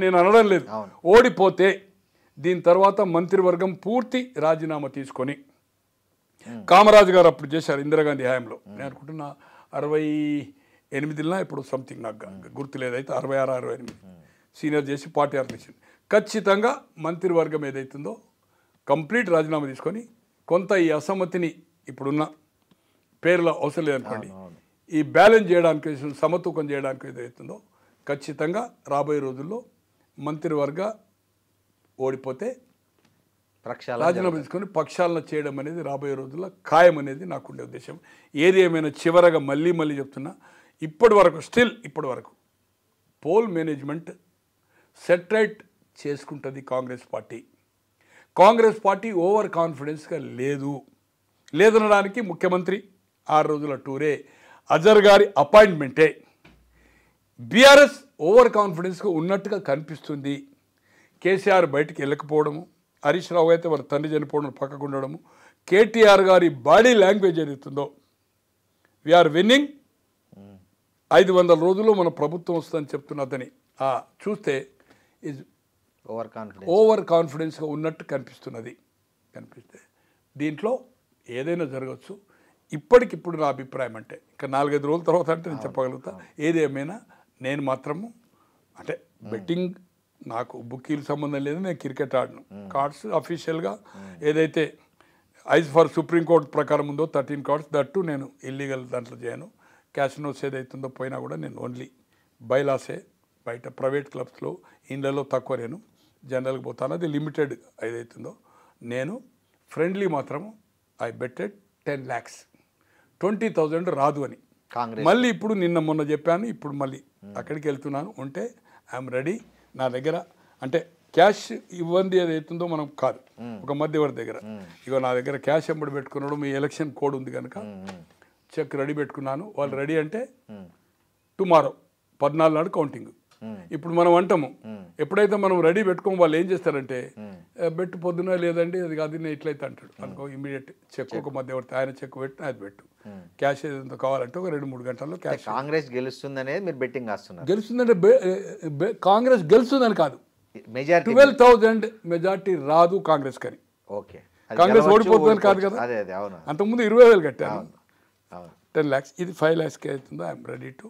C: నేను అనడం లేదు, ఓడిపోతే దీని తర్వాత మంత్రివర్గం పూర్తి రాజీనామా తీసుకొని, కామరాజు గారు అప్పుడు చేశారు ఇందిరాగాంధీ హయాంలో, నేను అనుకుంటున్నా 68 ఇప్పుడు సంథింగ్, నాకు గుర్తు లేదైతే 66-68 సీనియర్ చేసి పార్టీ ఆర్గనైజేషన్. ఖచ్చితంగా మంత్రివర్గం ఏదైతుందో కంప్లీట్ రాజీనామా తీసుకొని కొంత ఈ అసమ్మతిని ఇప్పుడున్న పేర్ల అవసరం లేదనుకోండి, ఈ బ్యాలెన్స్ చేయడానికి సమతూకం చేయడానికి ఏదైతుందో ఖచ్చితంగా రాబోయే రోజుల్లో మంత్రివర్గ ఓడిపోతే రాజీనామా తీసుకొని పక్షాలను చేయడం అనేది రాబోయే రోజుల్లో ఖాయం అనేది నాకుండే ఉద్దేశం. ఏది ఏమైనా చివరగా మళ్ళీ చెప్తున్నా, ఇప్పటి వరకు పోల్ మేనేజ్మెంట్ సెటరైట్ చేసుకుంటుంది కాంగ్రెస్ పార్టీ ఓవర్ కాన్ఫిడెన్స్గా లేదనడానికి ముఖ్యమంత్రి 6 రోజుల టూరే, అజర్ గారి అపాయింట్మెంటే. బీఆర్ఎస్ ఓవర్ కాన్ఫిడెన్స్గా ఉన్నట్టుగా కనిపిస్తుంది. కేసీఆర్ బయటికి వెళ్ళకపోవడము, హరీష్ రావు అయితే వారి తండ్రి చనిపోవడం పక్కకు ఉండడము, కేటీఆర్ గారి బాడీ లాంగ్వేజ్ ఏదైతుందో వీఆర్ విన్నింగ్ 500 రోజుల్లో మన ప్రభుత్వం వస్తుందని చెప్తున్నదని చూస్తే ఈజ్ ఓవర్ కాన్ఫిడెన్స్గా ఉన్నట్టు కనిపిస్తే దీంట్లో ఏదైనా జరగచ్చు. ఇప్పటికిప్పుడు నా అభిప్రాయం అంటే ఇంకా 4-5 రోజుల తర్వాత అంటే నేను చెప్పగలుగుతా. ఏదేమైనా నేను మాత్రము అంటే బెట్టింగ్ నాకు బుక్కీలు సంబంధం లేదు, నేను క్రికెట్ ఆడను. కార్డ్స్ అఫీషియల్గా ఏదైతే ఐజ్ ఫర్ సుప్రీంకోర్టు ప్రకారం ఉందో 13 కార్డ్స్ దట్టు నేను ఇల్లీగల్ దాంట్లో చేయను. క్యాసినోస్ ఏదైతుందో పోయినా కూడా నేను ఓన్లీ బైలాసే, బయట ప్రైవేట్ క్లబ్స్లో ఇండ్లలో తక్కువ నేను జనరల్గా పోతాను. అది లిమిటెడ్ ఏదైతుందో. నేను ఫ్రెండ్లీ మాత్రము ఐ బెట్టెడ్ 10 lakhs 20,000 రాదు అని. మళ్ళీ ఇప్పుడు నిన్న మొన్న చెప్పాను, ఇప్పుడు మళ్ళీ అక్కడికి వెళ్తున్నాను. ఉంటే ఐఎమ్ రెడీ. నా దగ్గర అంటే క్యాష్ ఇవ్వండి ఏదైతుందో మనం కాదు, ఒక మధ్యవర్తి దగ్గర ఇగో నా దగ్గర క్యాష్ ఎంబడి పెట్టుకున్నాడు, మీ ఎలక్షన్ కోడ్ ఉంది కనుక చెక్ రెడీ పెట్టుకున్నాను. వాళ్ళు రెడీ అంటే టుమారో 14 నాడు కౌంటింగ్. ఇప్పుడు మనం అంటాము, ఎప్పుడైతే మనం రెడీ పెట్టుకోము వాళ్ళు ఏం చేస్తారంటే బెట్టు పొద్దున లేదండి అది కాదు ఇట్లయితే అంటాడు అనుకో, ఇమీడియట్ చెక్ ఒక మధ్యవర్తి ఆయన చెక్ పెట్టు అది పెట్టు, క్యాష్ ఏదంతా కావాలంటే ఒక 2-3 గంటల్లో క్యాష్.
B: కాంగ్రెస్ గెలుస్తుందనే మీరు బెట్టింగ్ వేస్తున్నారు.
C: గెలుస్తుందంటే కాంగ్రెస్ గెలుస్తుందని కాదు, 12,000 మెజార్టీ రాదు కాంగ్రెస్ కని.
B: ఓకే,
C: కాంగ్రెస్ ఓడిపోతుందని కాదు కదా. అంతకుముందు 20,000 కట్టాను, 10 lakhs. ఇది 5 lakhsకి అవుతుందో ఐఎమ్ రెడీ టు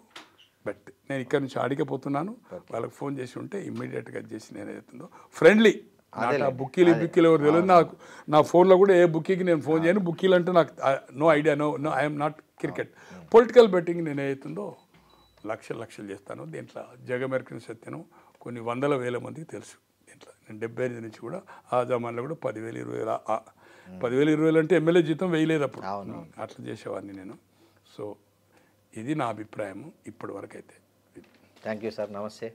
C: బట్ నేను ఇక్కడ నుంచి అడిగిపోతున్నాను. వాళ్ళకి ఫోన్ చేసి ఉంటే ఇమ్మీడియట్గా చేసి నేను అవుతుందో ఫ్రెండ్లీ. నాకు బుక్కీలు ఎవరు తెలియదు. నాకు నా ఫోన్లో కూడా ఏ బుక్కీకి నేను ఫోన్ చేయను. బుక్కీలు అంటే నాకు no idea, no I'm not cricket. Political betting నేను ఏదైతుందో లక్షలు చేస్తాను. దీంట్లో జగమెరికన్ సత్యను కొన్ని 100,000 మందికి తెలుసు. దీంట్లో నేను 75 నుంచి కూడా ఆ జమాన్లో కూడా 10,000, 20,000 10,000, 20,000 అంటే ఎమ్మెల్యే జీతం వేయలేదు అప్పుడు, అట్లా చేసేవాడిని నేను. సో ఇది నా అభిప్రాయం ఇప్పటి వరకు అయితే.
B: థ్యాంక్ యూ సార్, నమస్తే.